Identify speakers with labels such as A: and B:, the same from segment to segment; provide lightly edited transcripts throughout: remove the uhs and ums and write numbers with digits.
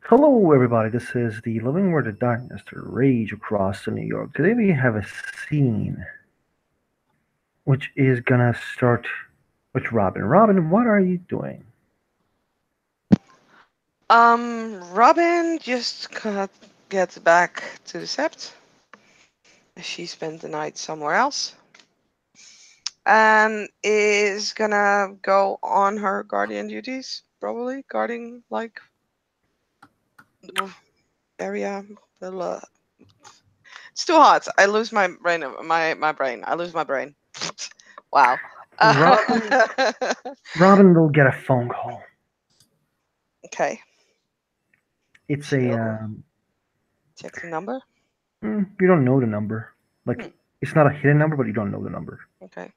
A: Hello, everybody. This is the Living Word of Darkness to rage across New York. Today we have a scene which is gonna start with Robin. Robin, what are you doing?
B: Robin just gets back to the Sept. She spent the night somewhere else. And is gonna go on her guardian duties, probably guarding like the area. It's too hot. I lose my brain. My brain. I lose my brain. Wow.
A: Robin, Robin will get a phone call.
B: Okay.
A: It's a
B: She'll check the number.
A: you don't know the number.
B: Hmm.
A: Like it's not a hidden number, but you don't know the number.
B: Okay.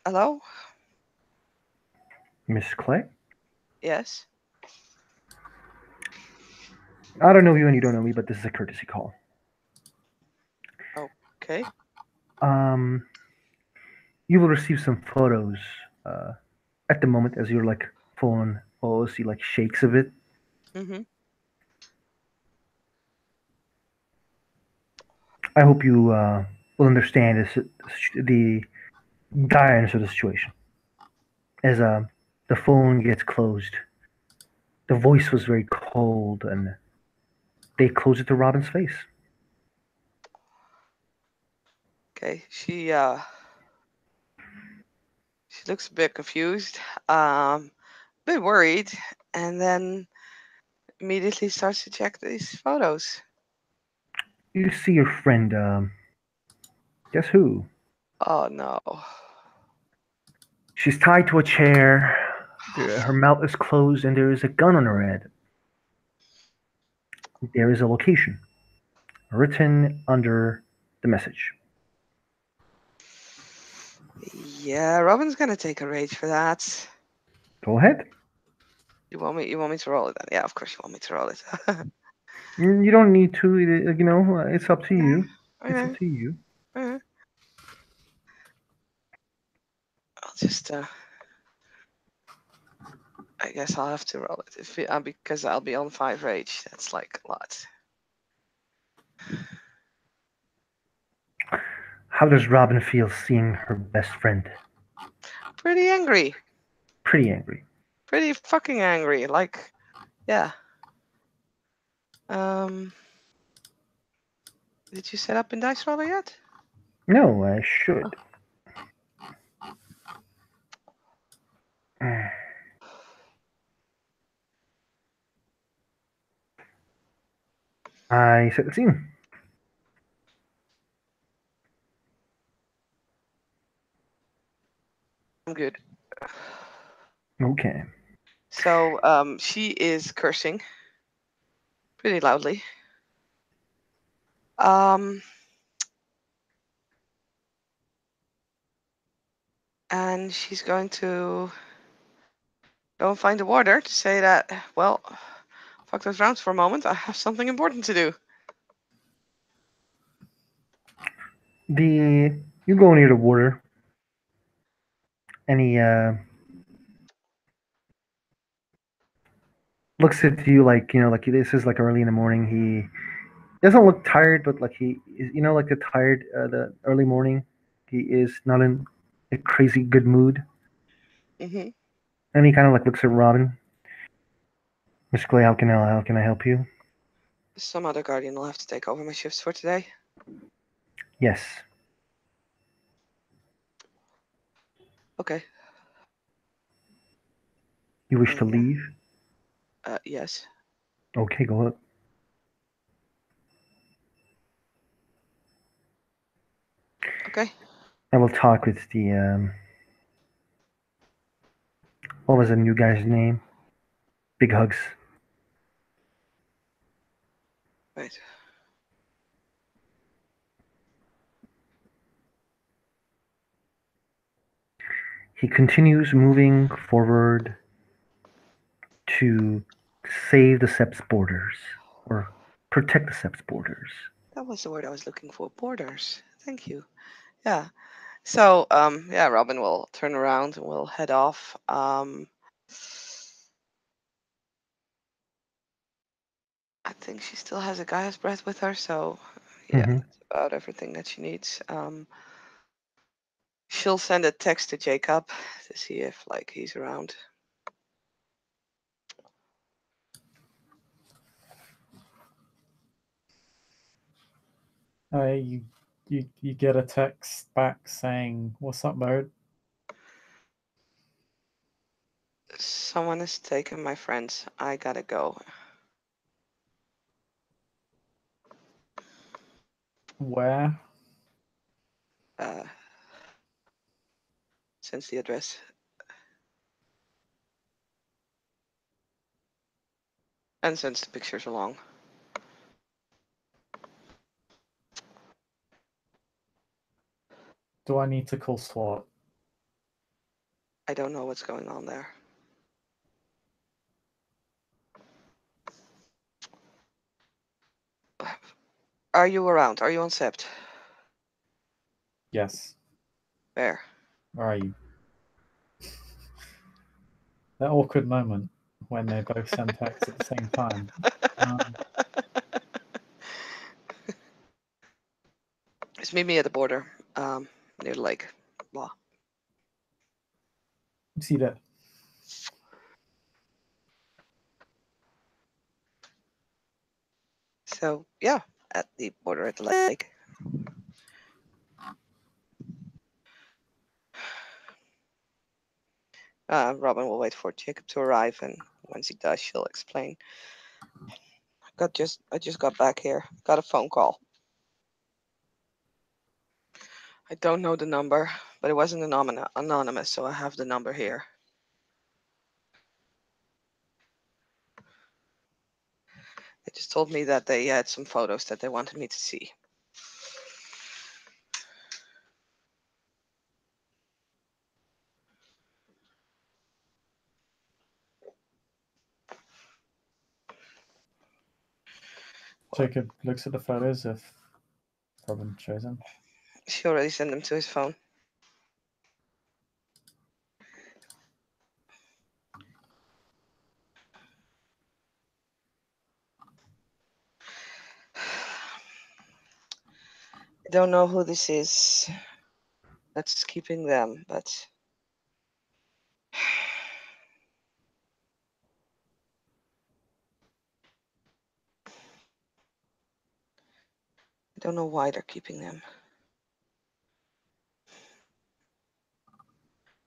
B: Hello.
A: Miss Clay,
B: Yes.
A: I don't know you and you don't know me, but this is a courtesy call.
B: Okay.
A: Um, you will receive some photos uh, at the moment as your like phone see like shakes a bit.
B: Mhm.
A: I hope you will understand the direness of the situation. As the phone gets closed, the voice was very cold, and they close it to Robin's face.
B: Okay. She looks a bit confused, a bit worried, and then immediately starts to check these photos.
A: You see your friend, guess who?
B: Oh no.
A: She's tied to a chair, her mouth is closed, and there is a gun on her head. There is a location written under the message.
B: Yeah, Robin's gonna take a rage for that.
A: Go ahead.
B: You want me to roll it then? Yeah, of course you want me to roll it.
A: You don't need to, it's up to
B: Okay.
A: you. It's up
B: Okay.
A: to you.
B: Okay. I'll just I guess I'll have to roll it because I'll be on 5 rage. That's like a lot.
A: How does Robin feel seeing her best friend?
B: Pretty angry.
A: Pretty angry.
B: Pretty fucking angry. Like, yeah. Um did you set up in Dice Roller yet?
A: No, I
B: Oh.
A: should. I set the scene.
B: I'm good.
A: Okay.
B: So she is cursing pretty loudly. Um, and she's going to go and find the warder to say that, well, fuck those rounds for a moment. I have something important to do.
A: The you go near the water, and he looks at you like like this is like early in the morning. He doesn't look tired, but like he is, like the early morning. He is not in a crazy good mood,
B: Hmm.
A: and he kind of like looks at Robin. Miss Clay, how can I help you?
B: Some other guardian will have to take over my shifts for today.
A: Yes.
B: Okay.
A: You wish to
B: Yeah.
A: leave?
B: Yes.
A: Okay, go ahead.
B: Okay.
A: I will talk with the what was the new guy's name? Big hugs.
B: Right.
A: He continues moving forward to save the Sep's borders or protect the Sep's borders.
B: That was the word I was looking for. Borders. Thank you. Yeah. So, yeah, Robin will turn around and will head off. I think she still has a guy's breath with her, so yeah,
A: Mm-hmm.
B: that's about everything that she needs. She'll send a text to Jacob to see if like he's around.
C: You get a text back saying, "What's up, bird?"
B: Someone has taken my friends. I gotta go.
C: Where?
B: Uh, sends the address. And sends the pictures along.
C: Do I need to call SWAT?
B: I don't know what's going on there. Are you around? Are you on Sept?
C: Yes.
B: Where?
C: Where are you? That awkward moment when they both send texts at the same time.
B: Just meet me at the border, near the lake. Blah.
C: See that?
B: So yeah, at the border at the lake. Robin will wait for Jacob to arrive, and once he does, she'll explain. I just got back here. Got a phone call. I don't know the number, but it wasn't anonymous, so I have the number here. They just told me that they had some photos that they wanted me to see.
C: Jacob looks at the photos if Robin shows him.
B: She already sent them to his phone. I don't know who this is that's keeping them, but I don't know why they're keeping them.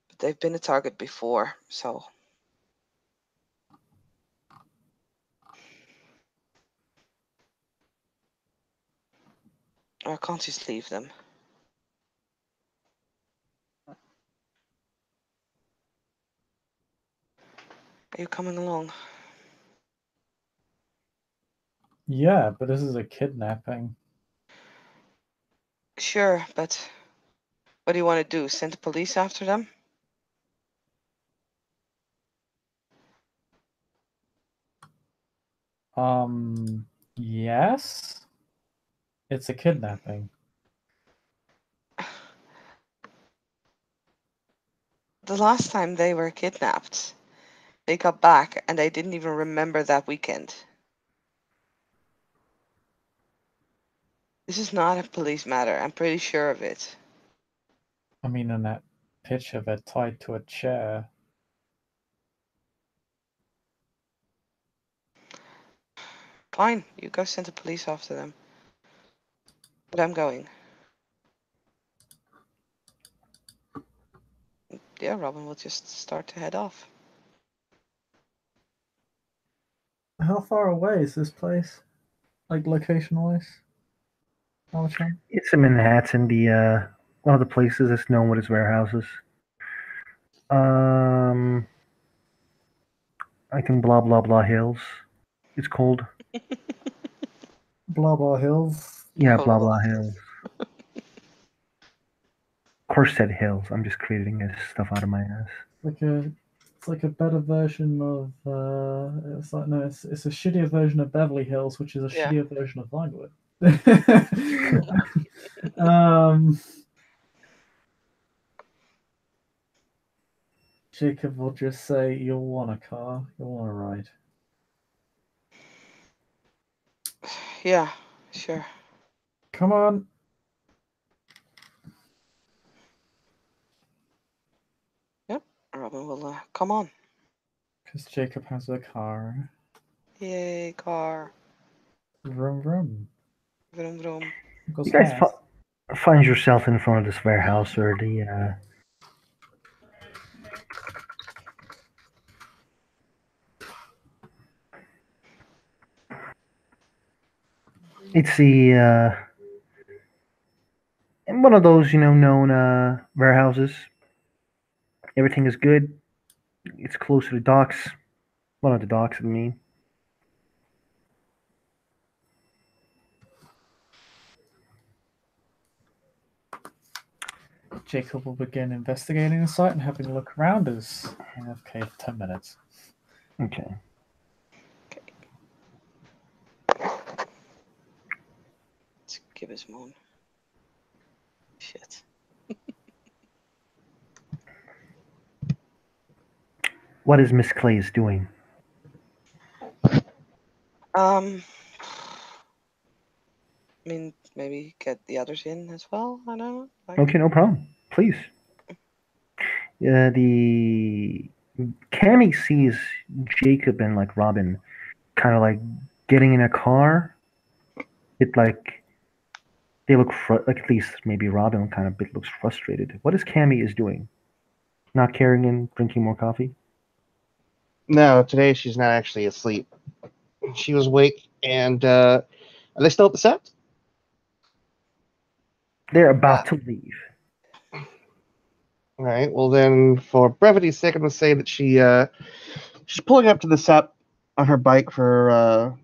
B: But they've been a target before, so I can't just leave them. Are you coming along?
C: Yeah, but this is a kidnapping.
B: Sure, but what do you want to do? Send the police after them?
C: Yes. It's a kidnapping.
B: The last time they were kidnapped, they got back and they didn't even remember that weekend. This is not a police matter. I'm pretty sure of it.
C: I mean, in that picture, they're tied to a chair.
B: Fine, you go send the police after them. But I'm going. Yeah, Robin will just start to head off.
C: How far away is this place? Like location-wise? Alachan?
A: It's in Manhattan, the one of the places that's known with its warehouses. I think blah blah blah hills. It's called.
C: Blah blah hills.
A: Yeah,
B: Blah, blah,
A: blah
B: blah.
A: blah hills. Corset Hills. I'm just creating this stuff out of my ass.
C: It's like a better version of it's like no, it's a shittier version of Beverly Hills, which is a
B: Yeah.
C: shittier version of Lwod. Jacob will just say, "You'll want a car. You'll want a ride."
B: Yeah, sure.
C: Come on.
B: Robin will come on.
C: Because Jacob has a car.
B: Yay, car.
C: Vroom vroom.
B: Vroom vroom.
C: Goes
A: You guys
C: fast.
A: find yourself in front of this warehouse or it's the in one of those known warehouses. Everything is good. It's close to the docks. One of the docks, I mean.
C: Jacob will begin investigating the site and having a look around us. AFK for 10 minutes.
A: Okay.
B: Let's give us moon. Shit.
A: What is Miss Clays doing?
B: I mean, maybe get the others in as well. I don't know.
A: Okay, no problem. Please. The Cammy sees Jacob and like Robin kind of like getting in a car. It like they look like at least maybe Robin kind of looks frustrated. What is Cammy is doing? Not caring and drinking more coffee?
D: No, today she's not actually asleep. She was awake, and are they still at the set?
A: They're about to leave.
D: All right. Well, then, for brevity's sake, I'm going to say that she's pulling up to the set on her bike for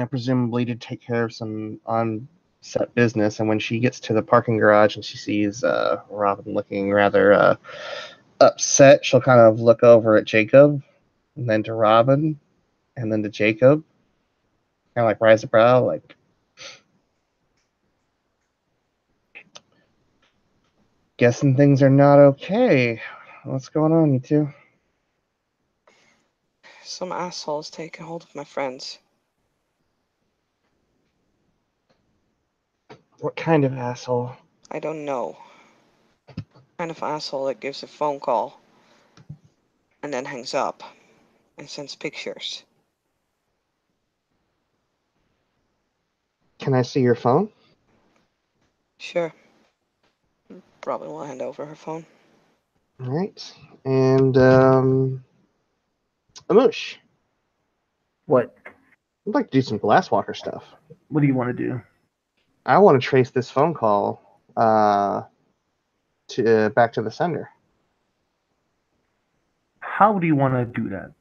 D: presumably to take care of some on-set business. And when she gets to the parking garage and she sees Robin looking rather upset, she'll kind of look over at Jacob, and then to Robin, and then to Jacob, kind of like raise a brow, like, guessing things are not okay. What's going on, you two?
B: Some assholes taking hold of my friends.
D: What kind of asshole?
B: I don't know. Kind of asshole that gives a phone call and then hangs up and sends pictures.
D: Can I see your phone?
B: Sure. Robin will hand over her phone.
D: All right. And Amoosh,
A: What?
D: I'd like to do some glasswalker stuff.
A: What do you want to do?
D: I want to trace this phone call to back to the sender.
A: How do you want to do that?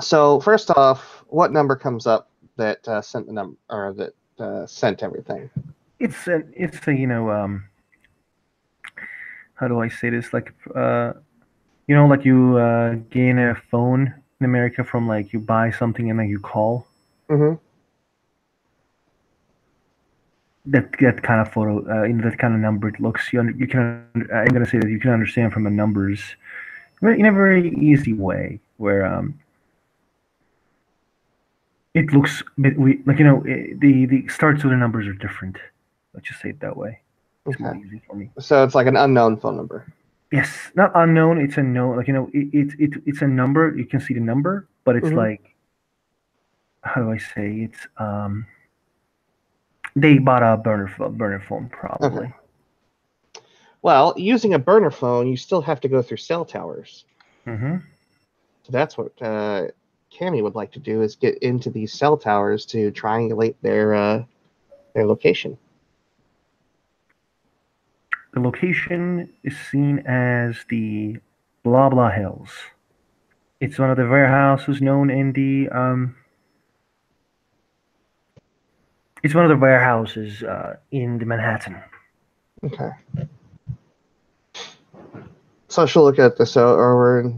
D: So first off, what number comes up that sent the number or that sent everything?
A: It's a how do I say this? Like like you gain a phone in America from like you buy something and then you call.
D: Mm-hmm.
A: That kind of photo, that kind of number it looks. You can. I'm gonna say that you can understand from the numbers in a very easy way where it looks like the starts with the numbers are different. Let's just say it that way. It's more
D: Okay.
A: easy for me.
D: So it's like an unknown phone number.
A: Yes, not unknown. It's a known. Like it's a number. You can see the number, but it's
D: Mhm.
A: like how do I say? It's they bought a burner phone probably.
D: Okay. Well, using a burner phone, you still have to go through cell towers.
A: Mm-hmm.
D: So that's what Cammy would like to do is get into these cell towers to triangulate their location.
A: The location is seen as the Blah Blah Hills. It's one of the warehouses known in the It's one of the warehouses in the Manhattan.
D: Okay. So she'll look at this over.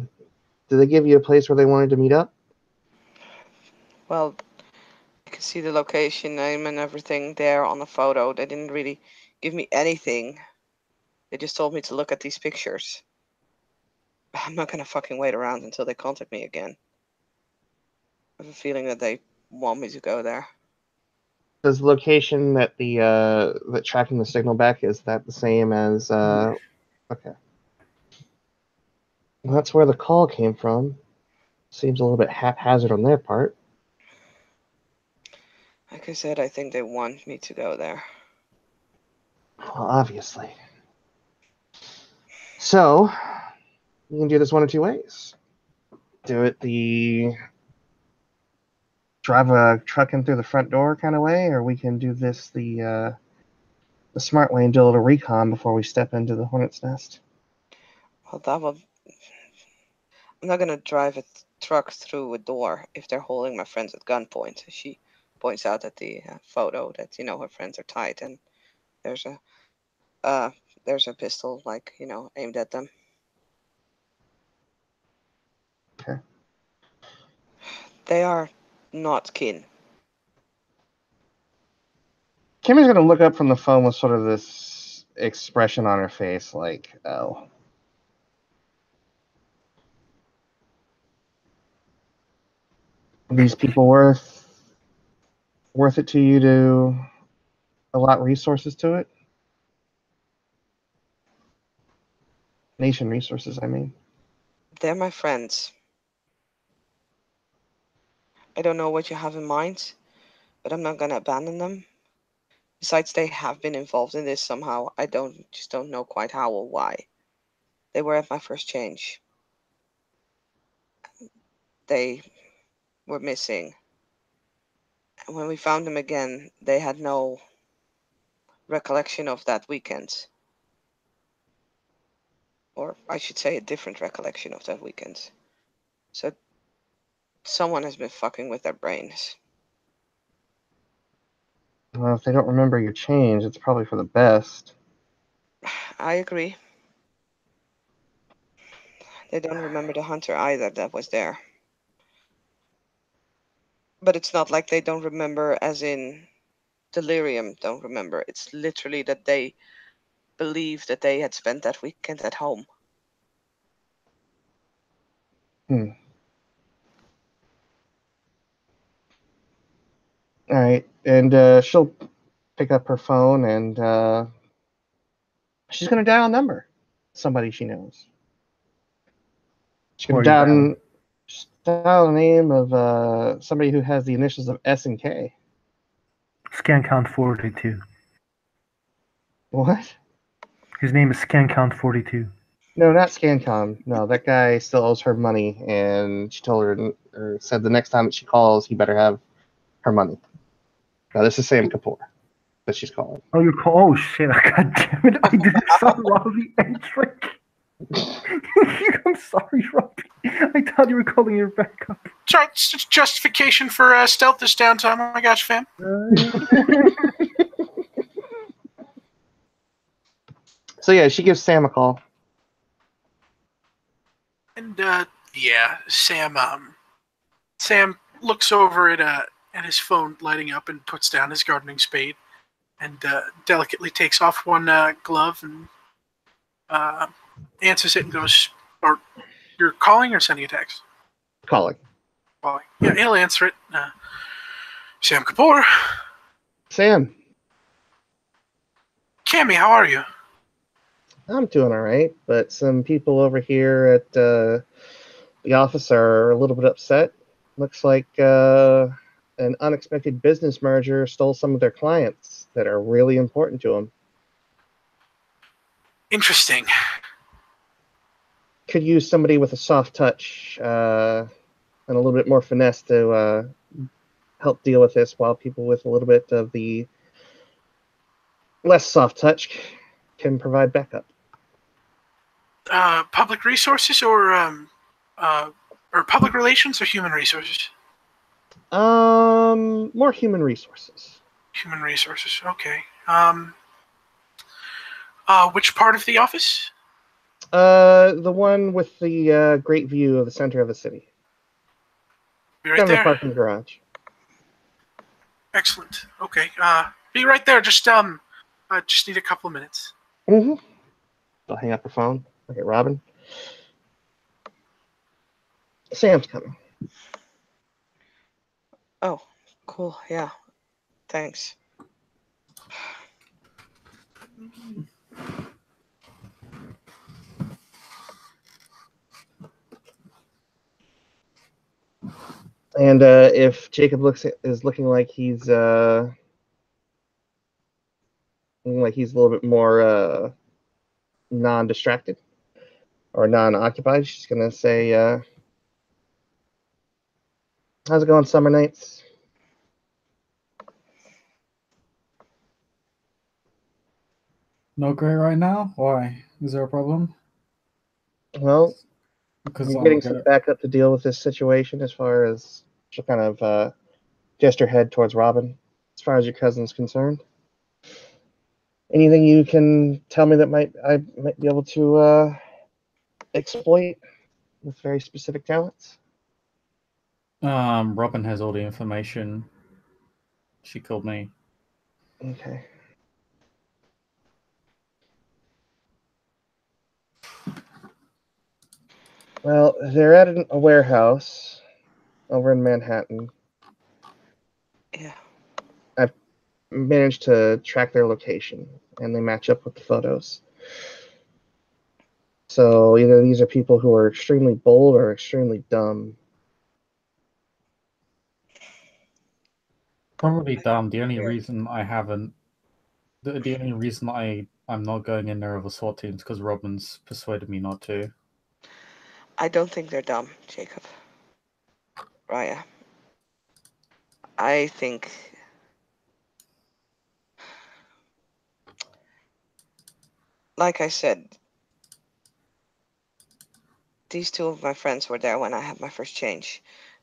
D: Did they give you a place where they wanted to meet up?
B: Well, you can see the location name and everything there on the photo. They didn't really give me anything. They just told me to look at these pictures. I'm not gonna fucking wait around until they contact me again. I have a feeling that they want me to go there.
D: Does the location that that tracking the signal back, is that the same as okay. Well, that's where the call came from. Seems a little bit haphazard on their part.
B: Like I said, I think they want me to go there.
D: Well, obviously. So, you can do this one of two ways. Do it the drive a truck in through the front door kind of way, or we can do this the smart way and do a little recon before we step into the hornet's nest.
B: Well, that will. I'm not gonna drive a truck through a door if they're holding my friends at gunpoint. She points out at the photo that her friends are tied and there's a pistol aimed at them.
D: Okay.
B: They are not kin.
D: Kimmy's gonna look up from the phone with sort of this expression on her face, like, oh. These people worth it to you to allot resources to it? Nation resources, I mean.
B: They're my friends. I don't know what you have in mind, but I'm not gonna abandon them. Besides, they have been involved in this somehow. I just don't know quite how or why. They were at my first change. They were missing. And when we found them again, they had no recollection of that weekend. Or I should say a different recollection of that weekend. So someone has been fucking with their brains.
D: Well, if they don't remember your change, it's probably for the best.
B: I agree. They don't remember the hunter either that was there. But it's not like they don't remember as in delirium don't remember. It's literally that they believe that they had spent that weekend at home.
D: All right, and she'll pick up her phone and she's gonna dial a number, somebody she knows. She's gonna dial the name of somebody who has the initials of S and K.
A: Scan count 42.
D: What?
A: His name is Scan count 42.
D: No, not ScanCom. No, that guy still owes her money, and she told her, or said the next time that she calls, he better have her money. Now, this is Sam Kapoor that she's calling.
A: Oh, you're oh shit! God damn it! I didn't saw Robbie entering. I'm sorry, Robbie. I thought you were calling your backup.
E: Sorry, it's just justification for stealth this downtime. I got you, fam.
D: So yeah, she gives Sam a call.
E: And yeah, Sam looks over at his phone lighting up and puts down his gardening spade, and delicately takes off one glove and answers it and goes, "Or you're calling or sending a text?"
D: Calling.
E: Calling. Yeah, he'll answer it. Sam Kapoor.
D: Sam.
E: Cammy, how are you?
D: I'm doing all right, but some people over here at the office are a little bit upset. Looks like an unexpected business merger stole some of their clients that are really important to them.
E: Interesting.
D: Could use somebody with a soft touch and a little bit more finesse to help deal with this, while people with a little bit of the less soft touch can provide backup.
E: Public resources or public relations or human resources?
D: More human resources.
E: Human resources. Okay. Which part of the office?
D: The one with the great view of the center of the city.
E: Be right
D: Down
E: there.
D: the parking garage.
E: Excellent. Okay. Be right there. Just need a couple of minutes.
D: Mm-hmm. I'll hang up the phone. Okay, Robin. Sam's coming.
B: Oh, Cool. Yeah. Thanks.
D: And if Jacob is looking like he's a little bit more non-distracted or non-occupied, she's gonna say, "How's it going, Summer Nights?"
C: Not great right now? Why? Is there a problem?
D: Well,
C: Because
D: I'm
C: I'm
D: getting
C: okay.
D: some backup to deal with this situation. As far as she'll kind of gesture head towards Robin. As far as your cousin's concerned, anything you can tell me that I might be able to exploit with very specific talents?
C: Robin has all the information. She called me.
D: Okay. Well, they're at a warehouse over in Manhattan.
B: Yeah.
D: I've managed to track their location, and they match up with the photos. So either these are people who are extremely bold or extremely dumb.
C: Probably dumb. The only reason I haven't, the only reason I'm not going in there with a SWAT team is because Robin's persuaded me not to.
B: I don't think they're dumb, Jacob. Raya. I think like I said, these two of my friends were there when I had my first change.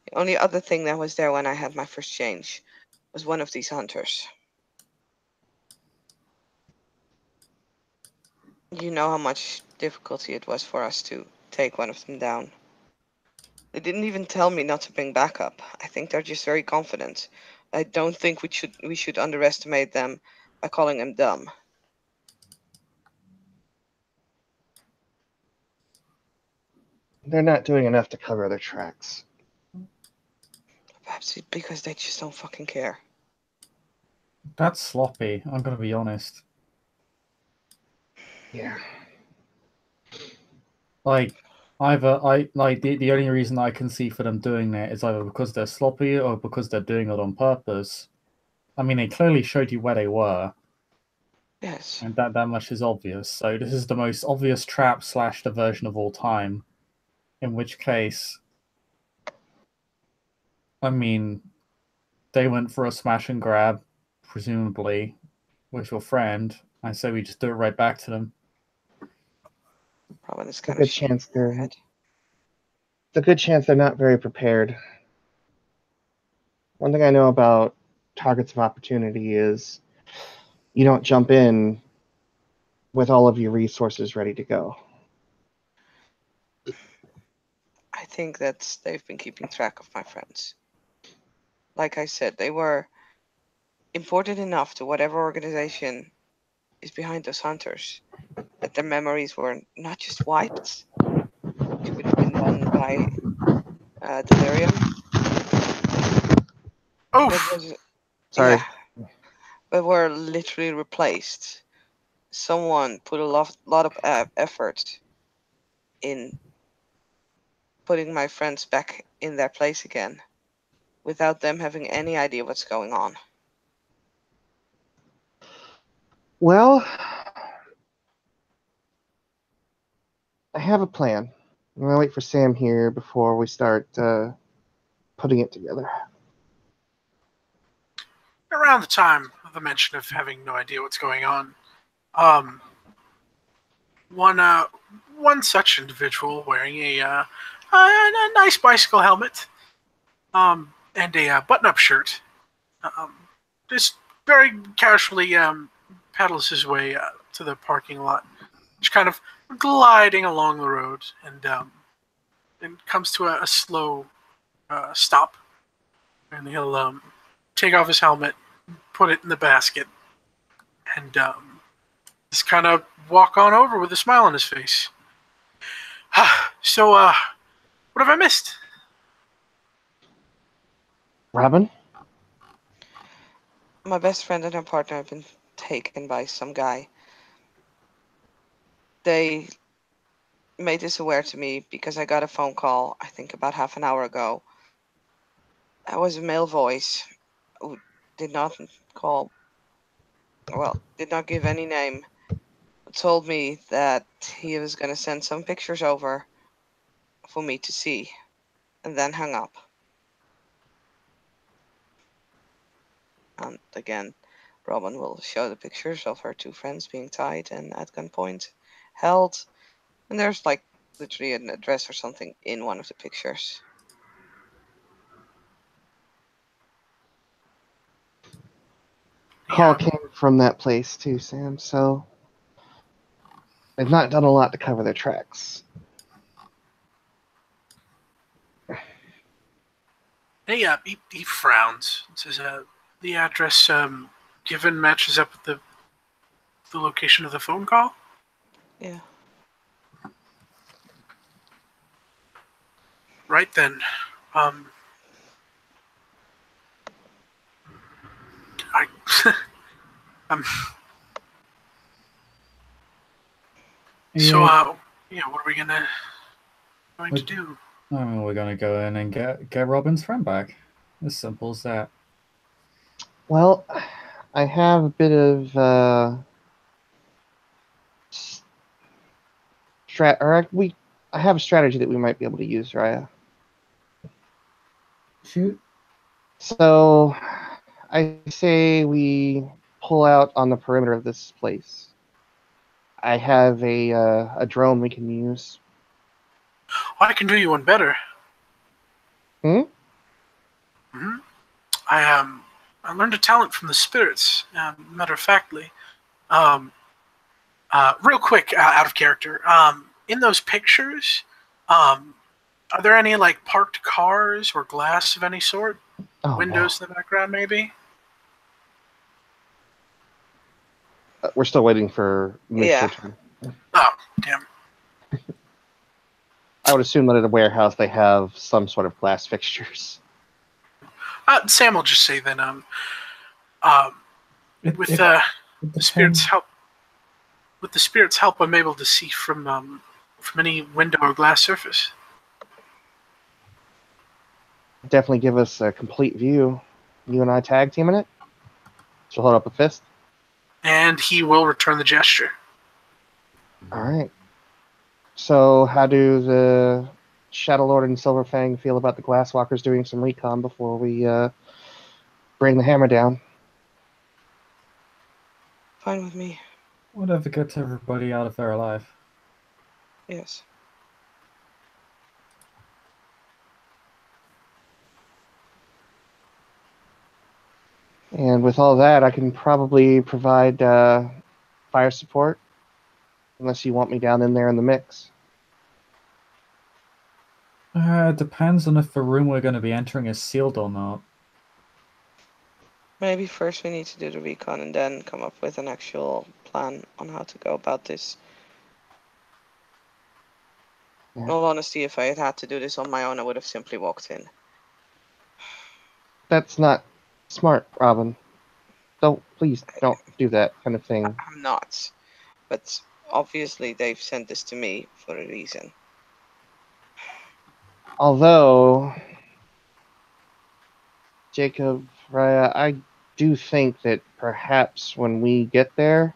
B: The only other thing that was there when I had my first change was one of these hunters. You know how much difficulty it was for us to take one of them down. They didn't even tell me not to bring backup. I think they're just very confident. I don't think we should underestimate them by calling them dumb.
D: They're not doing enough to cover their tracks.
B: Perhaps it's because they just don't fucking care.
C: That's sloppy. I'm gonna be honest.
D: Yeah.
C: Like, the only reason I can see for them doing that is either because they're sloppy or because they're doing it on purpose. I mean, they clearly showed you where they were,
B: Yes.
C: and that much is obvious. So this is the most obvious trap / diversion of all time. In which case, I mean, they went for a smash and grab, presumably, with your friend. I say we just do it right back to them.
B: Probably this
D: It's a
B: kind
D: good
B: of shit.
D: chance they're not very prepared. One thing I know about targets of opportunity is you don't jump in with all of your resources ready to go.
B: I think that they've been keeping track of my friends. Like I said, they were important enough to whatever organization is behind those hunters that their memories were not just wiped, which would have been done by delirium, but
E: Oof.
B: was
D: Sorry.
B: but were literally replaced. Someone put a lot of effort in putting my friends back in their place again, without them having any idea what's going on.
D: Well, I have a plan. I'm going to wait for Sam here before we start putting it together.
E: Around the time of the mention of having no idea what's going on, one such individual wearing a nice bicycle helmet, and a button-up shirt, just very casually paddles his way to the parking lot, just kind of gliding along the road, and comes to a slow stop, and he'll take off his helmet, put it in the basket, and just kind of walk on over with a smile on his face. So, what have I missed?
D: Robin,
B: My best friend and her partner have been taken by some guy. They made this aware to me because I got a phone call, I think about half an hour ago. That was a male voice who did not call, well, did not give any name, told me that he was going to send some pictures over for me to see, and then hung up. And again, Robin will show the pictures of her 2 friends being tied and at gunpoint held. And there's like literally an address or something in one of the pictures.
D: Call
E: Yeah.
D: came from that place too, Sam, so they've not done a lot to cover their tracks.
E: He frowns. It says, the address given matches up with the location of the phone call.
B: Yeah.
E: Right then. I So what are we going to do?
C: I mean, we're gonna go in and get Robin's friend back. As simple as that.
D: Well, I have a bit of I have a strategy that we might be able to use, Raya.
C: Shoot.
D: So I say we pull out on the perimeter of this place. I have a drone we can use.
E: Oh, I can do you one better.
D: Hmm?
E: Mm-hmm. I learned a talent from the spirits. Matter of factly, real quick, out of character. In those pictures, are there any like parked cars or glass of any sort?
D: Oh,
E: Windows in the background, maybe?
D: no. We're still waiting for Mitch to return.
E: Oh, damn.
D: I would assume that at a warehouse they have some sort of glass fixtures.
E: Sam will just say then, with the spirits' help. With the spirits' help, I'm able to see from any window or glass surface.
D: Definitely give us a complete view. You and I tag teaming it. She'll hold up a fist.
E: And he will return the gesture.
D: All right. So, how do the Shadow Lord and Silverfang feel about the Glasswalkers doing some recon before we bring the hammer down?
B: Fine with me.
C: Whatever gets everybody out of there alive.
B: Yes.
D: And with all that, I can probably provide fire support, unless you want me down in there in the mix.
C: It depends on if the room we're going to be entering is sealed or not.
B: Maybe first we need to do the recon and then come up with an actual plan on how to go about this.
D: Yeah.
B: In all honesty, if I had to do this on my own, I would have simply walked in.
D: That's not smart, Robin. Please don't do that kind of thing.
B: I'm not. But obviously they've sent this to me for a reason.
D: Although, Jacob, Raya, I do think that perhaps when we get there,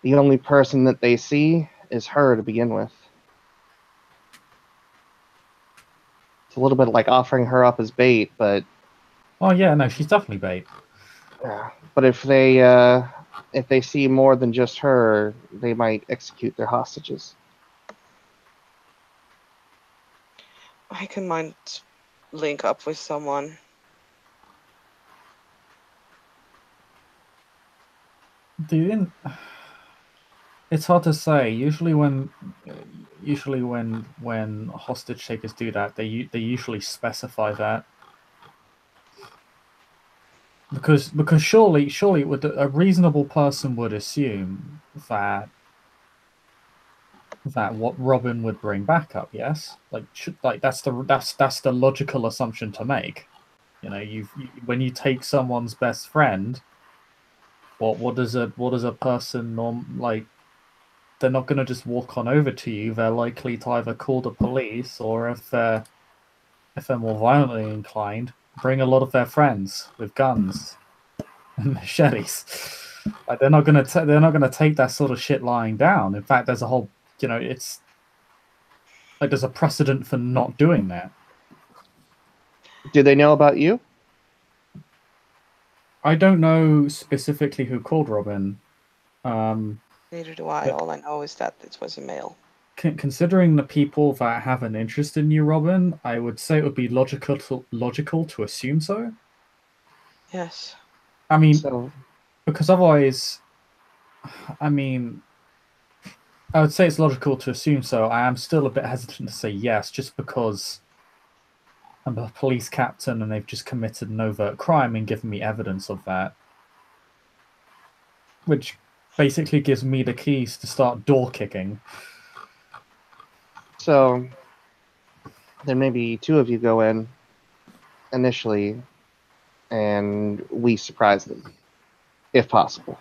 D: the only person that they see is her to begin with. It's a little bit like offering her up as bait, but
C: Oh yeah, no, she's definitely bait.
D: but if they see more than just her, they might execute their hostages.
B: I can mind link up with someone.
C: It's hard to say. Usually when hostage takers do that, they usually specify that. Because surely a reasonable person would assume that what Robin would bring back up, yes, like that's the logical assumption to make. You know, when you take someone's best friend, what does a person like? They're not going to just walk on over to you. They're likely to either call the police, or if they're more violently inclined, bring a lot of their friends with guns and machetes. Like they're not going to take that sort of shit lying down. In fact, there's a whole, it's like there's a precedent for not doing that.
D: Do they know about you?
C: I don't know specifically who called Robin.
B: Neither do I. All I know is that it was a male.
C: Considering the people that have an interest in you, Robin, I would say it would be logical to assume so.
B: Yes.
C: I mean,
D: So,
C: because otherwise, I mean, I would say it's logical to assume so. I am still a bit hesitant to say yes, just because I'm a police captain and they've just committed an overt crime and given me evidence of that. Which basically gives me the keys to start door kicking.
D: so then maybe two of you go in initially, and we surprise them, if possible.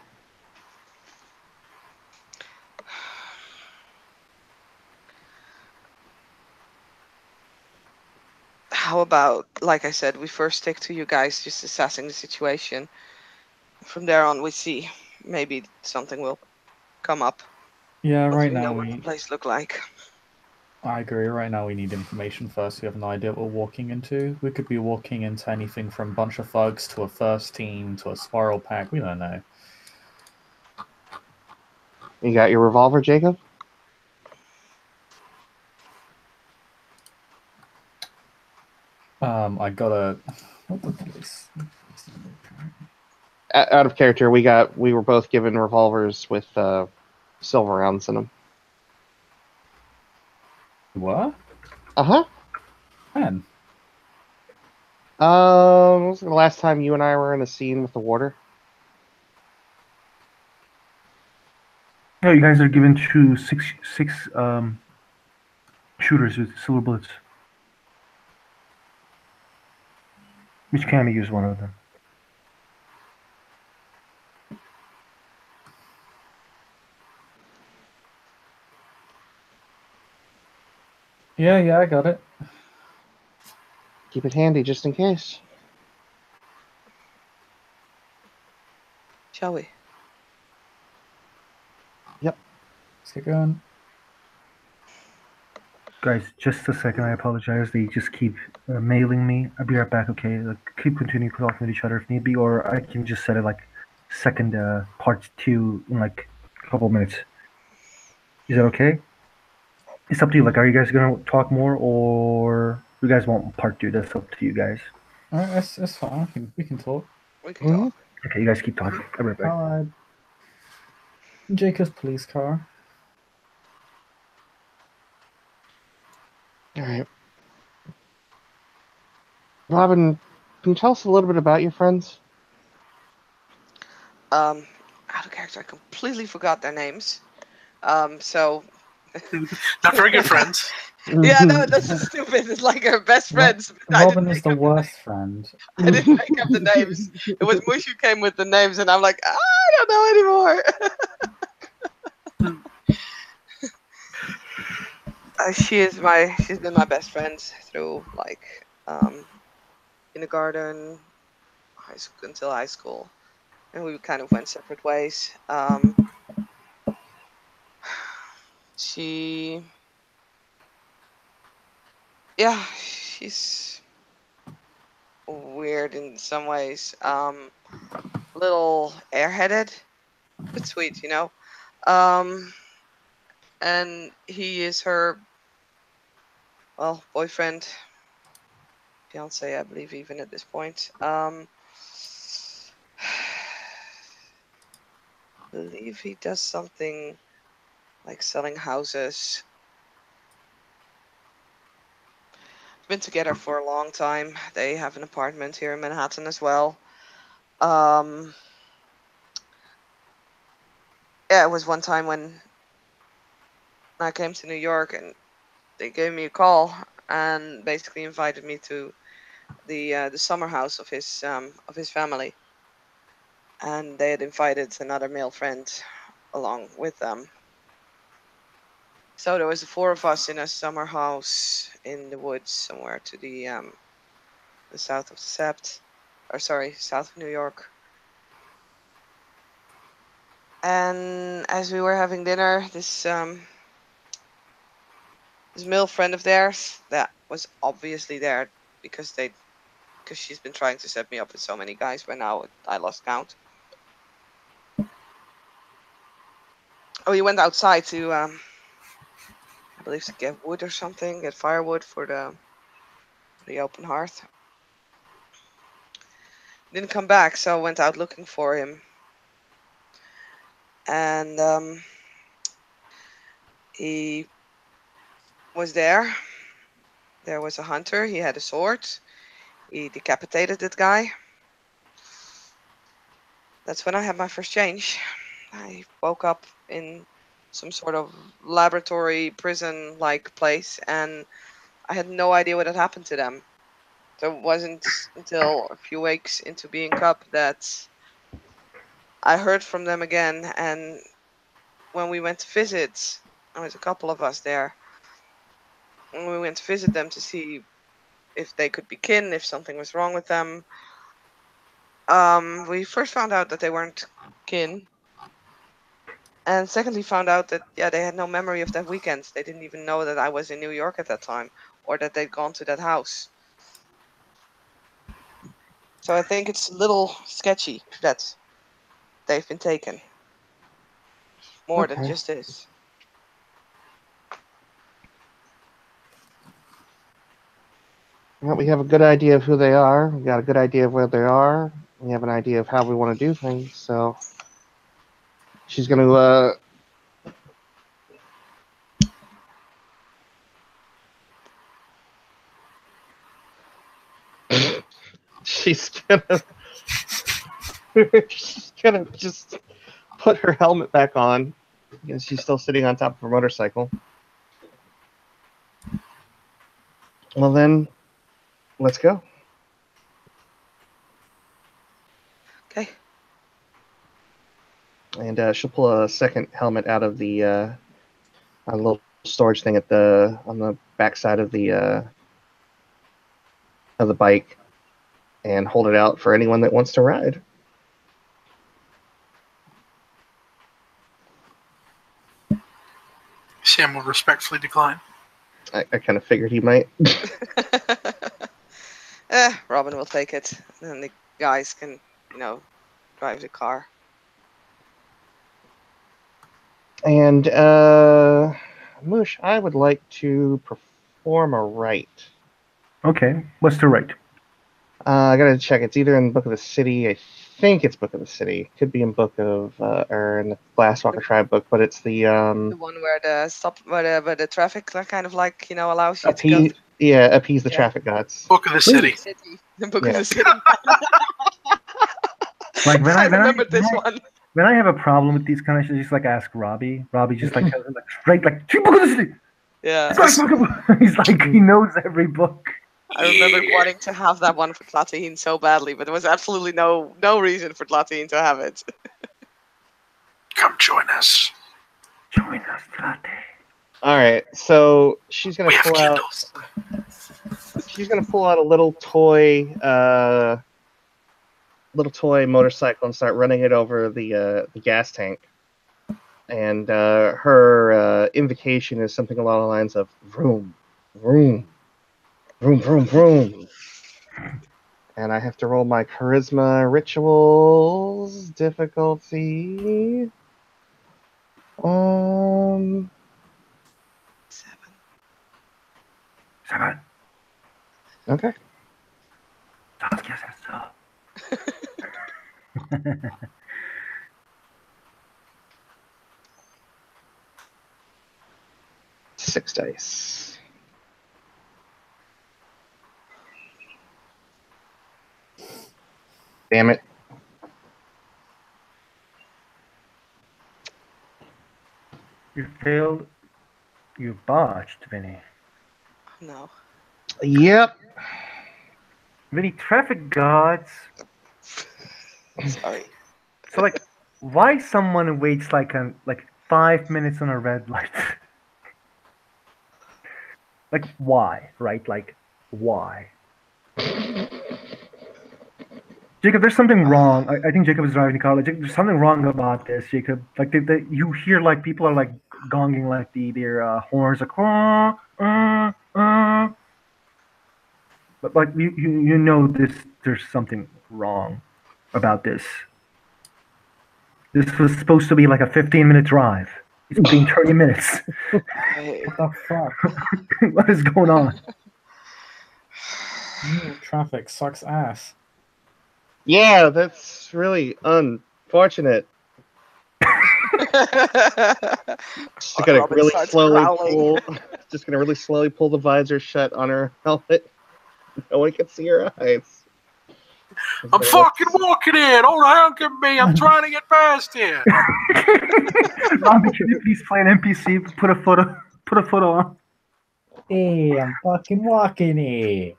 B: How about, like I said, we first stick to you guys, just assessing the situation. From there on, we see. Maybe something will come up.
C: Yeah,
B: Once
C: right
B: we know
C: now
B: what the place look like.
C: I agree. Right now we need information first. We have no idea what we're walking into. We could be walking into anything from a bunch of thugs to a first team to a spiral pack. We don't know.
D: You got your revolver, Jacob?
C: I got a... What the police?
D: Out of character, we were both given revolvers with silver rounds in them.
C: What?
D: Uh-huh.
C: Man.
D: What was the last time you and I were in a scene with the warder?
A: No, you guys are given six shooters with silver bullets. Which can be used one of them.
C: Yeah, I got it.
D: Keep it handy just in case.
B: Shall we?
D: Yep.
C: Let's get going.
A: Guys, just a second. I apologize. They just keep mailing me. I'll be right back. Okay, keep continuing talking with each other if need be, or I can just set it like second part 2 in like a couple minutes. Is that okay? It's up to you. Like, are you guys gonna talk more, or you guys want part 2? That's up to you guys.
C: All right, that's fine. We can talk.
B: We can talk.
A: Okay, you guys keep talking. I'll be right back.
C: All right. Jacob's police car.
D: All right. Robin, can you tell us a little bit about your friends?
B: Out of character, I completely forgot their names. So.
E: Not very good friends.
B: Yeah, no, that's just stupid. It's like her best friends.
C: Robin is the worst friend.
B: I didn't make up the names. It was Mush who came with the names, and I'm like, I don't know anymore. She's been my best friend through like kindergarten, high school until high school, and we kind of went separate ways. She's weird in some ways. Little airheaded, but sweet, you know. And he is her, well, boyfriend, fiance, I believe, even at this point. I believe he does something like selling houses. Been together for a long time. They have an apartment here in Manhattan as well. Yeah, it was one time when I came to New York and they gave me a call and basically invited me to the summer house of his family, and they had invited another male friend along with them. So there was the four of us in a summer house in the woods somewhere to the south of the Sept, or sorry, south of New York. And as we were having dinner, this male friend of theirs that was obviously there because she's been trying to set me up with so many guys by now I lost count. Oh, he went outside to I believe to get wood or something, get firewood for the open hearth. Didn't come back, so I went out looking for him. And he was there. There was a hunter. He had a sword. He decapitated that guy. That's when I had my first change. I woke up in some sort of laboratory prison-like place, and I had no idea what had happened to them. So it wasn't until a few weeks into being Cup that I heard from them again. And when we went to visit, there was a couple of us there. When we went to visit them to see if they could be kin, if something was wrong with them, we first found out that they weren't kin. And secondly, found out that they had no memory of that weekend. They didn't even know that I was in New York at that time, or that they'd gone to that house. So I think it's a little sketchy that they've been taken. More than just this.
D: Well, we have a good idea of who they are. We got a good idea of where they are. We have an idea of how we want to do things. So she's going to she's gonna just put her helmet back on because she's still sitting on top of her motorcycle. Well then, let's go.
B: Okay.
D: And she'll pull a second helmet out of the a little storage thing on the backside of the bike, and hold it out for anyone that wants to ride.
E: Sam will respectfully decline.
D: I kind of figured he might.
B: Robin will take it. And then the guys can, drive the car.
D: And Moosh, I would like to perform a rite.
A: Okay, what's the rite?
D: I gotta check. It's either in Book of the City. I think it's Book of the City. Could be in Book of or in the Glasswalker Tribe book, but it's the
B: one where the traffic kind of allows you to go through.
D: Appease the traffic gods.
E: Book of the City.
B: The Book of the City.
A: Like
B: I remembered this one.
A: When I have a problem with these kind of shit, I just ask Robbie. Robbie just tells him straight "See, Book of the City."
B: Yeah.
A: He's like he knows every book.
B: I remember wanting to have that one for Tlatine so badly, but there was absolutely no reason for Tlatine to have it.
E: Come join us.
A: Join us, Tlate.
D: All right, so she's gonna pull out. She's gonna pull out a little toy motorcycle and start running it over the gas tank. And her invocation is something along the lines of vroom, vroom, vroom, vroom, vroom. And I have to roll my charisma rituals difficulty.
A: 7.
D: Okay. Six dice. Damn it.
A: You failed. You botched, Vinny.
B: No.
D: Yep.
A: Really, traffic gods.
B: Sorry.
A: So like, why someone waits like 5 minutes on a red light? Like why, right? Like why? Jacob, there's something wrong. I think Jacob is driving the car. Like, there's something wrong about this, Jacob. Like you hear like people are like gonging like their horns, like but like you know this. There's something wrong about this. This was supposed to be like a 15-minute drive. It's been 30 minutes.
B: Hey,
C: What the fuck?
A: What is going on?
C: New York traffic sucks ass.
D: Yeah, that's really unfortunate. Just gonna
B: Robin
D: really
B: starts
D: slowly
B: growling.
D: pull. Just gonna really slowly pull the visor shut on her helmet. No one can see her eyes.
E: I'm fucking walking in. All right, don't get me. I'm trying to get past here.
A: Robbie, can you please play an NPC? Put a photo on.
C: Hey, I'm fucking walking here.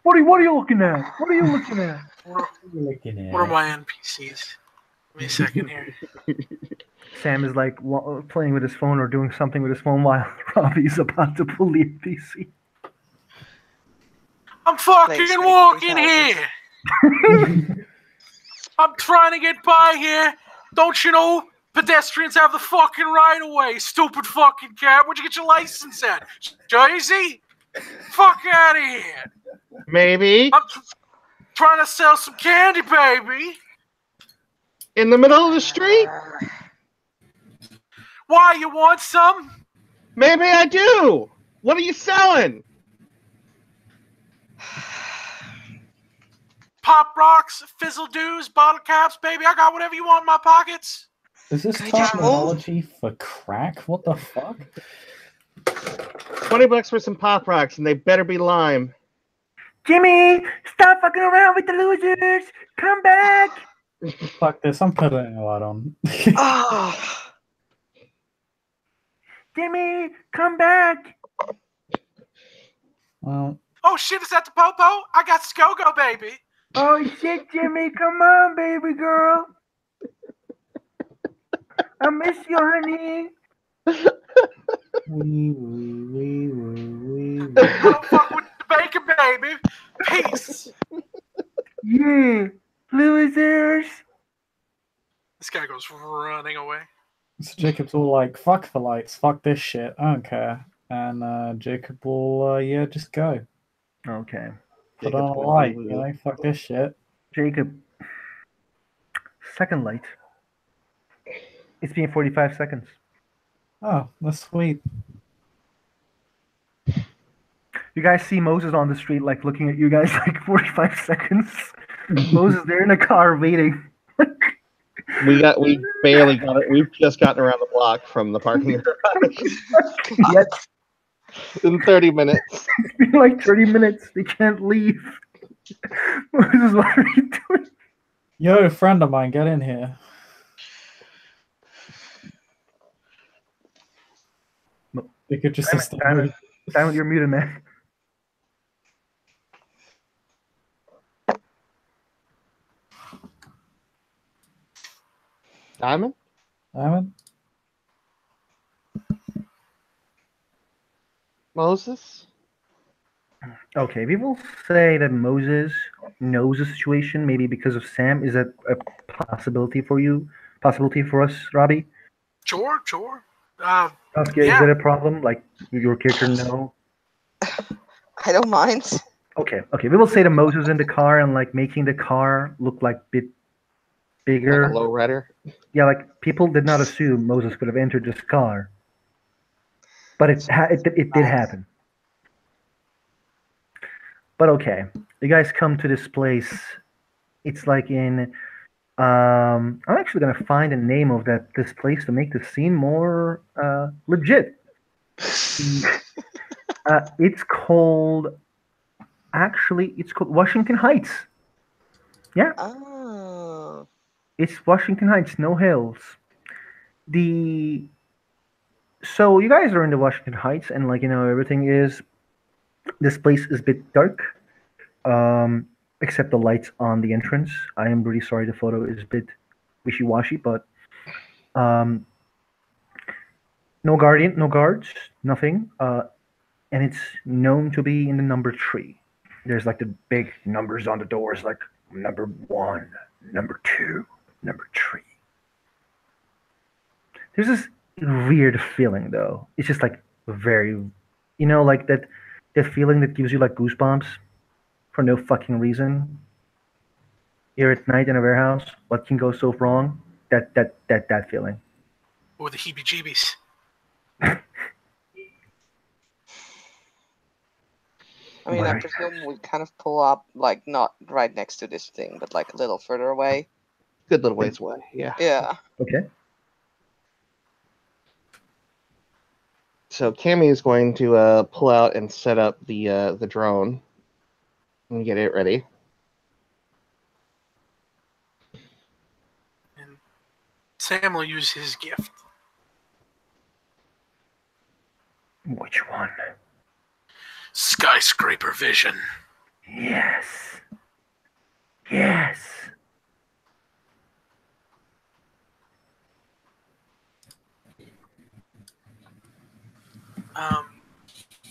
A: What are you looking at? What are you looking at?
E: What
C: What are you looking at?
E: are my NPCs? Give me a second here.
A: Sam is like playing with his phone or doing something with his phone while Robbie's about to pull the NPC.
E: I'm fucking
B: Thanks,
E: walking
B: 3,000.
E: here. I'm trying to get by here. Don't you know pedestrians have the fucking right of way? Stupid fucking cat. Where'd you get your license at? Jersey? Fuck out of here.
D: Maybe
E: I'm trying to sell some candy, baby.
D: in the middle of the street.
E: Why, you want some?
D: Maybe I do. What are you selling?
E: Pop rocks, fizzle doos, bottle caps, baby. I got whatever you want in my pockets.
C: Is this
B: Can I just
C: terminology for crack? What the fuck?
D: $20 for some pop rocks, and they better be lime.
A: Jimmy, stop fucking around with the losers. Come back.
C: Fuck this, I'm putting a lot on.
B: Oh,
A: Jimmy, come back.
C: Well,
E: Oh shit, is that the popo? I got Go-Go, baby.
A: Oh shit, Jimmy, come on, baby girl. I miss you, honey.
E: Don't fuck with the bacon, baby. Peace.
A: Yeah, losers.
E: This guy goes running away.
C: so Jacob's all like, fuck the lights, fuck this shit, I don't care. And Jacob will, yeah, just go.
A: Okay,
C: Put on a light, you know, fuck this shit.
A: Jacob. Second light. It's been 45 seconds.
C: Oh, that's sweet.
A: You guys see Moses on the street, like looking at you guys, like 45 seconds. Moses, they're in a car waiting.
D: We barely got it. We've just gotten around the block from the parking garage
A: Yet
D: in 30 minutes.
A: it's been like 30 minutes. They can't leave. Moses, what are you doing?
C: Yo, friend of mine, get in here. They could just
A: Diamond, you're muted, man.
D: Diamond?
C: Diamond?
D: Moses?
A: Okay, people say that Moses knows the situation, maybe because of Sam. Is that a possibility for you? Possibility for us, Robbie?
E: Sure.
A: Okay,
E: Yeah.
A: is that a problem? Like your character know?
B: I don't mind.
A: Okay. We will say that Moses in the car and like making the car look like bit bigger.
D: Like a low rider?
A: Yeah, like people did not assume Moses could have entered this car, but it did happen. But okay, you guys come to this place. It's like in. I'm actually gonna find a name of this place to make the scene more legit. It's called. Actually, it's called Washington Heights. Yeah.
B: Oh.
A: It's Washington Heights, no hills. So you guys are in the Washington Heights, and like everything is This place is a bit dark, except the lights on the entrance. I am really sorry the photo is a bit wishy-washy, but um, no guardian, no guards, nothing. And it's known to be in the number 3. There's like the big numbers on the doors, like number 1, number 2, number 3. There's this weird feeling though. It's just like very, like that feeling that gives you like goosebumps for no fucking reason. Here at night in a warehouse, what can go so wrong? That feeling.
E: Or the heebie-jeebies.
B: I mean, I
A: Right.
B: presume we kind of pull up, like, not right next to this thing, but like a little further away.
D: Good little ways away. Yeah.
B: Yeah.
A: Okay.
D: So Cammy is going to pull out and set up the drone and get it ready.
E: And Sam will use his gift.
A: Which one?
E: Skyscraper vision.
A: Yes. Yes.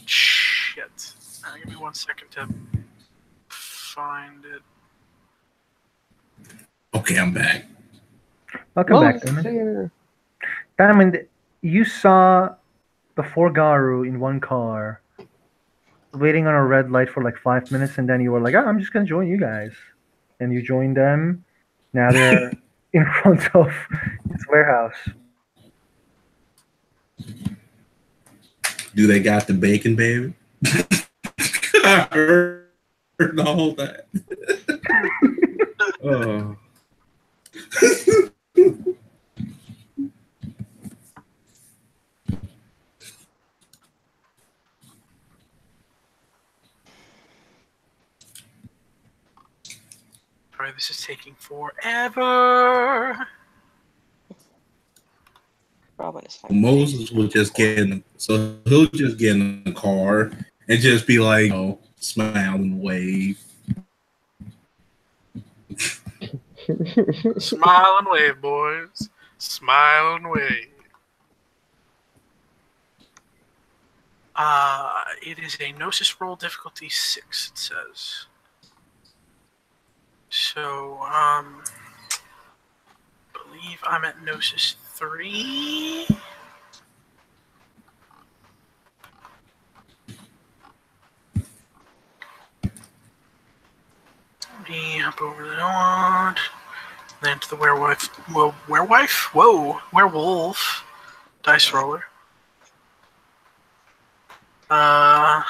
E: Shit. Give me 1 second to find it.
F: Okay, I'm back.
A: Welcome back, Damon. Diamond, you saw the 4 Garu in one car waiting on a red light for like 5 minutes, and then you were like, I'm just gonna join you guys. And you joined them. Now they're in front of this warehouse.
F: Do they got the bacon, baby? I heard all that. Oh.
E: Sorry, this is taking forever.
B: Robin is fine.
F: Moses will just get in, so he'll just get in the car and just be like, smile and wave.
E: Smile and wave, boys. Smile and wave. It is a Gnosis roll difficulty 6, it says. So, believe I'm at Gnosis 3. Hop over to the Lwod. Then to the werewolf. Werewolf. Dice roller. And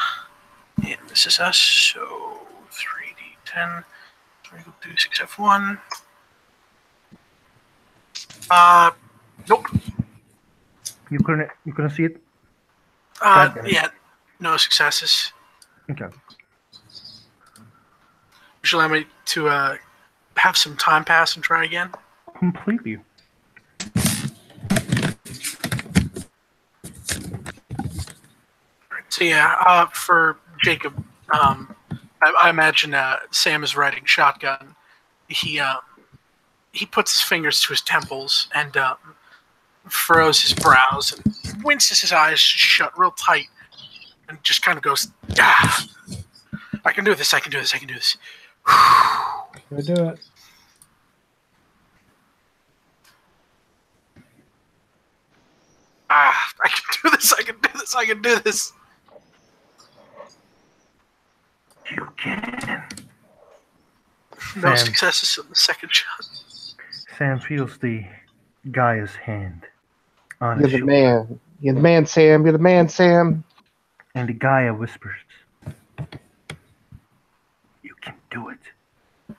E: this is us, so 3d10. We go do 6F1. Nope.
A: You couldn't see it?
E: Yeah, no successes.
A: Okay.
E: Would you allow me to have some time pass and try again?
A: Completely.
E: So yeah, for Jacob, I imagine Sam is riding shotgun. He puts his fingers to his temples and furrows his brows and winces his eyes shut real tight and just kind of goes, I can do this, I can do this, I can do this.
G: Go do it.
E: I can do this, I can do this, I can do this.
A: You can.
E: No
A: Sam.
E: successes on the second shot.
A: Sam feels the Gaia's hand on
D: You're
A: his
D: the
A: shoulder,
D: man. You're the man, Sam. You're the man, Sam.
A: and the Gaia whispers, "You can do it."
E: A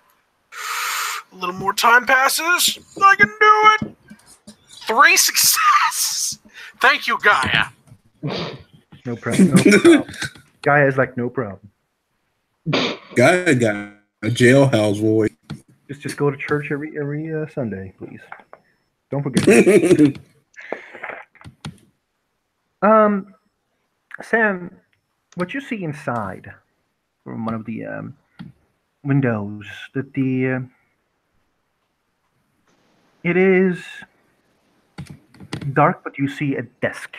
E: little more time passes. I can do it. 3 successes. Thank you, Gaia.
A: No problem. No problem. Gaia is like, no problem.
F: Guy got a jailhouse voice.
A: Just go to church every Sunday, please. Don't forget. Sam, what you see inside from one of the windows that it is dark, but you see a desk.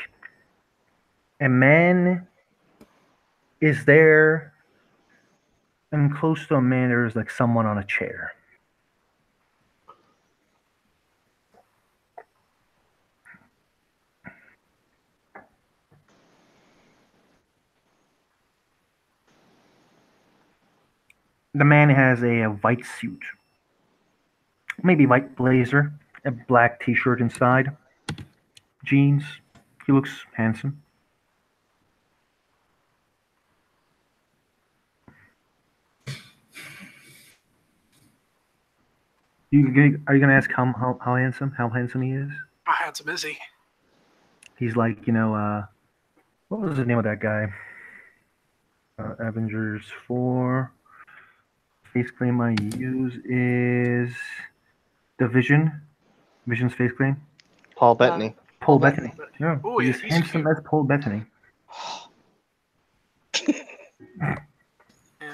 A: A man is there, and close to a man there is like someone on a chair. The man has a white suit, maybe white blazer, a black t-shirt inside, jeans. He looks handsome. Are you gonna ask how handsome he is?
E: How handsome is he?
A: He's like, what was the name of that guy? Avengers 4. Face claim I use is the Vision. Vision's face claim.
D: Paul Bettany.
A: Paul Bettany. Yeah,
E: Oh, yeah,
A: he's
E: he's
A: handsome
E: cute.
A: as Paul Bettany.
E: Yeah,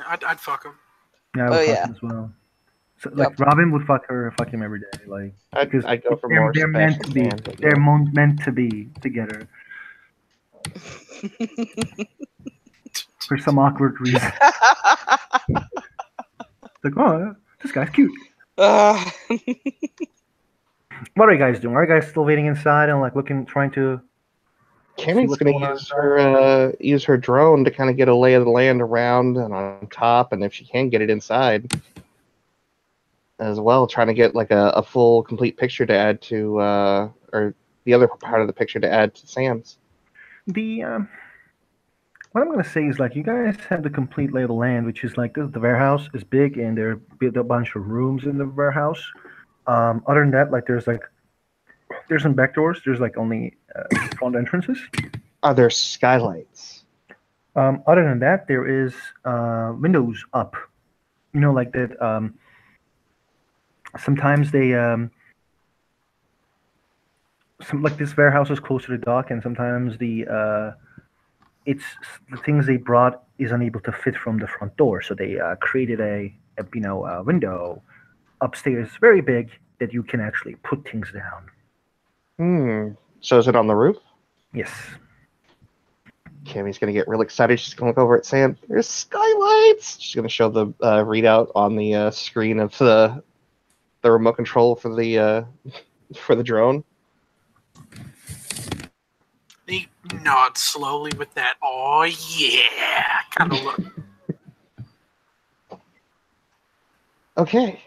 E: I'd fuck him.
A: Yeah, I
B: Oh,
A: would fuck
B: yeah.
A: him as well. So,
B: Yep.
A: like Robin would fuck him every day, like because
D: I'd go for
A: they're,
D: more
A: they're meant
D: special
A: to be.
D: man, but
A: They're
D: yeah.
A: meant to be together for some awkward reason. Like, oh, this guy's cute.
B: Uh,
A: What are you guys doing? Are you guys still waiting inside and like trying to?
D: Cammy's
A: what's
D: going
A: going
D: to
A: on
D: use her drone to kind of get a lay of the land around and on top, and if she can get it inside as well, trying to get like a full, complete picture to add to, or the other part of the picture to add to Sam's.
A: The what I'm gonna say is like you guys have the complete lay of the land, which is like the warehouse is big and there are a bunch of rooms in the warehouse. Other than that, like there's some back doors. There's like only front entrances.
D: Are there skylights?
A: Other than that, there is windows up. You know, like that. Sometimes they like this warehouse is close to the dock, and sometimes the things they brought is unable to fit from the front door, so they created a window upstairs, very big, that you can actually put things down.
D: So is it on the roof?
A: Yes.
D: Cammy's going to get real excited. She's going to look over at Sam. There's skylights. She's going to show the readout on the screen of the remote control for the drone.
E: He nods slowly with that, oh yeah, kind of look.
D: Okay.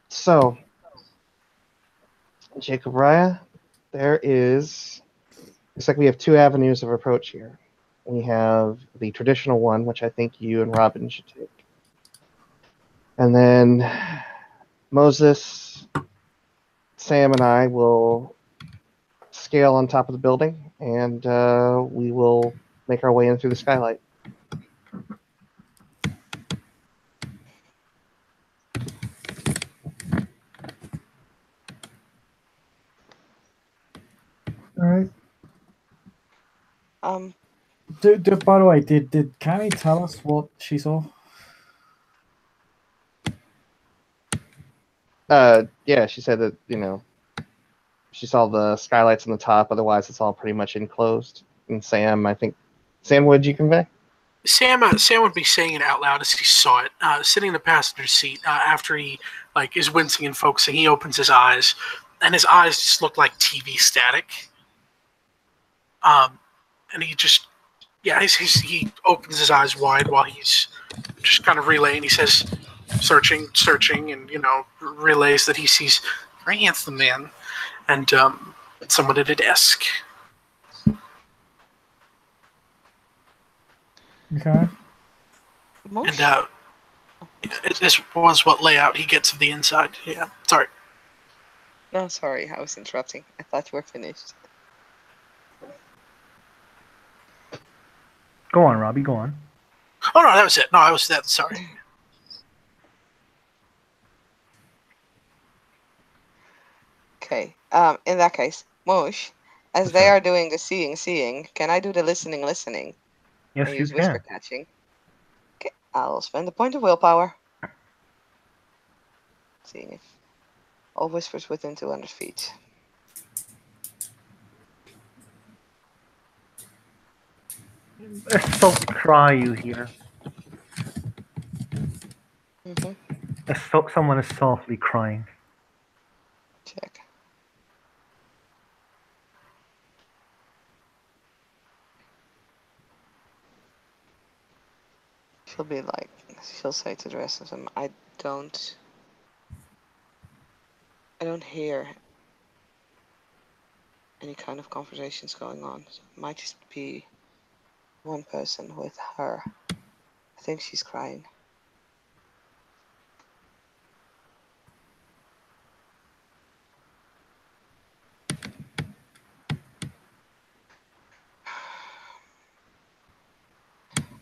D: So, Jacob Raya, looks like we have two avenues of approach here. We have the traditional one, which I think you and Robin should take. And then Moses, Sam, and I will scale on top of the building, and we will make our way in through the skylight.
G: All right.
B: um,
G: By the way, did Cammy tell us what she saw?
D: Yeah, she said that, she saw the skylights on the top. Otherwise, it's all pretty much enclosed. And Sam, what did you convey?
E: Sam would be saying it out loud as he saw it. Sitting in the passenger seat, after he is wincing and focusing, he opens his eyes, and his eyes just look like TV static. And he just, he opens his eyes wide while he's just kind of relaying. He says, searching, and relays that he sees a very handsome man and someone at a desk.
G: Okay.
E: And this was what layout he gets of the inside. Yeah, sorry.
B: no, sorry, I was interrupting. I thought you were finished.
A: Go on, Robbie. Go on.
E: Oh no, that was it. No, I was that. Sorry.
B: Okay. In that case, Mosh, as they are doing the seeing, can I do the listening?
A: Yes,
B: I
A: you
B: use whisper
A: can.
B: catching. Okay, I'll spend a point of willpower. Seeing if all whispers within 200 feet.
A: A soft cry you hear. Someone is softly crying.
B: Check. She'll be like, she'll say to the rest of them, I don't hear any kind of conversations going on. So it might just be one person with her. I think she's crying.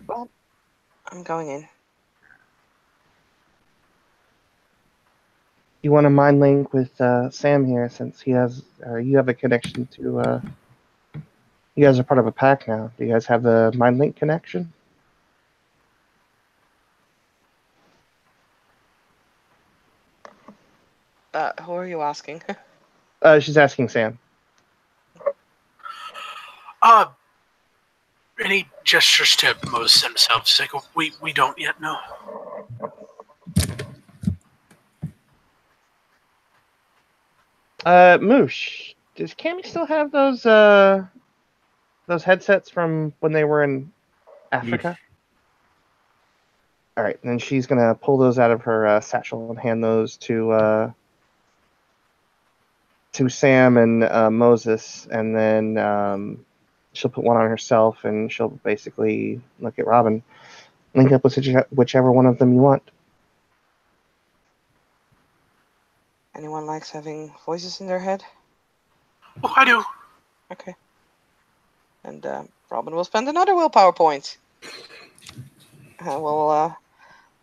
B: Well, I'm going in.
D: You want to mind link with Sam here, since he has, or you have a connection to. You guys are part of a pack now. Do you guys have the mind link connection?
B: Who are you asking?
D: She's asking Sam.
E: Any gestures to Moses himself? It's like, we don't yet know.
D: Moosh, does Cammy still have those headsets from when they were in Africa?
A: Yes.
D: All right, then she's gonna pull those out of her satchel and hand those to Sam and Moses, and then she'll put one on herself, and she'll basically look at Robin, link up with whichever one of them you want.
B: Anyone likes having voices in their head?
E: Oh, I do.
B: Okay. And Robin will spend another willpower point. We'll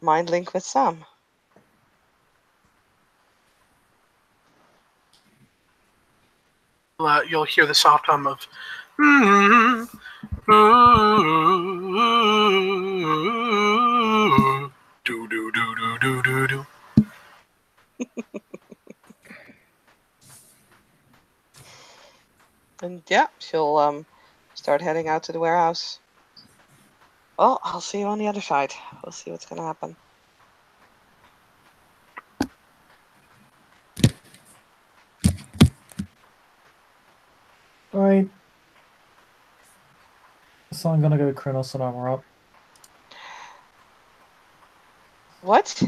B: mind link with Sam.
E: You'll hear the soft hum of do do do do do do do.
B: And yeah, she'll start heading out to the warehouse. Well, I'll see you on the other side. We'll see what's gonna happen.
C: Right. So I'm gonna go Kronos and armor up.
B: What?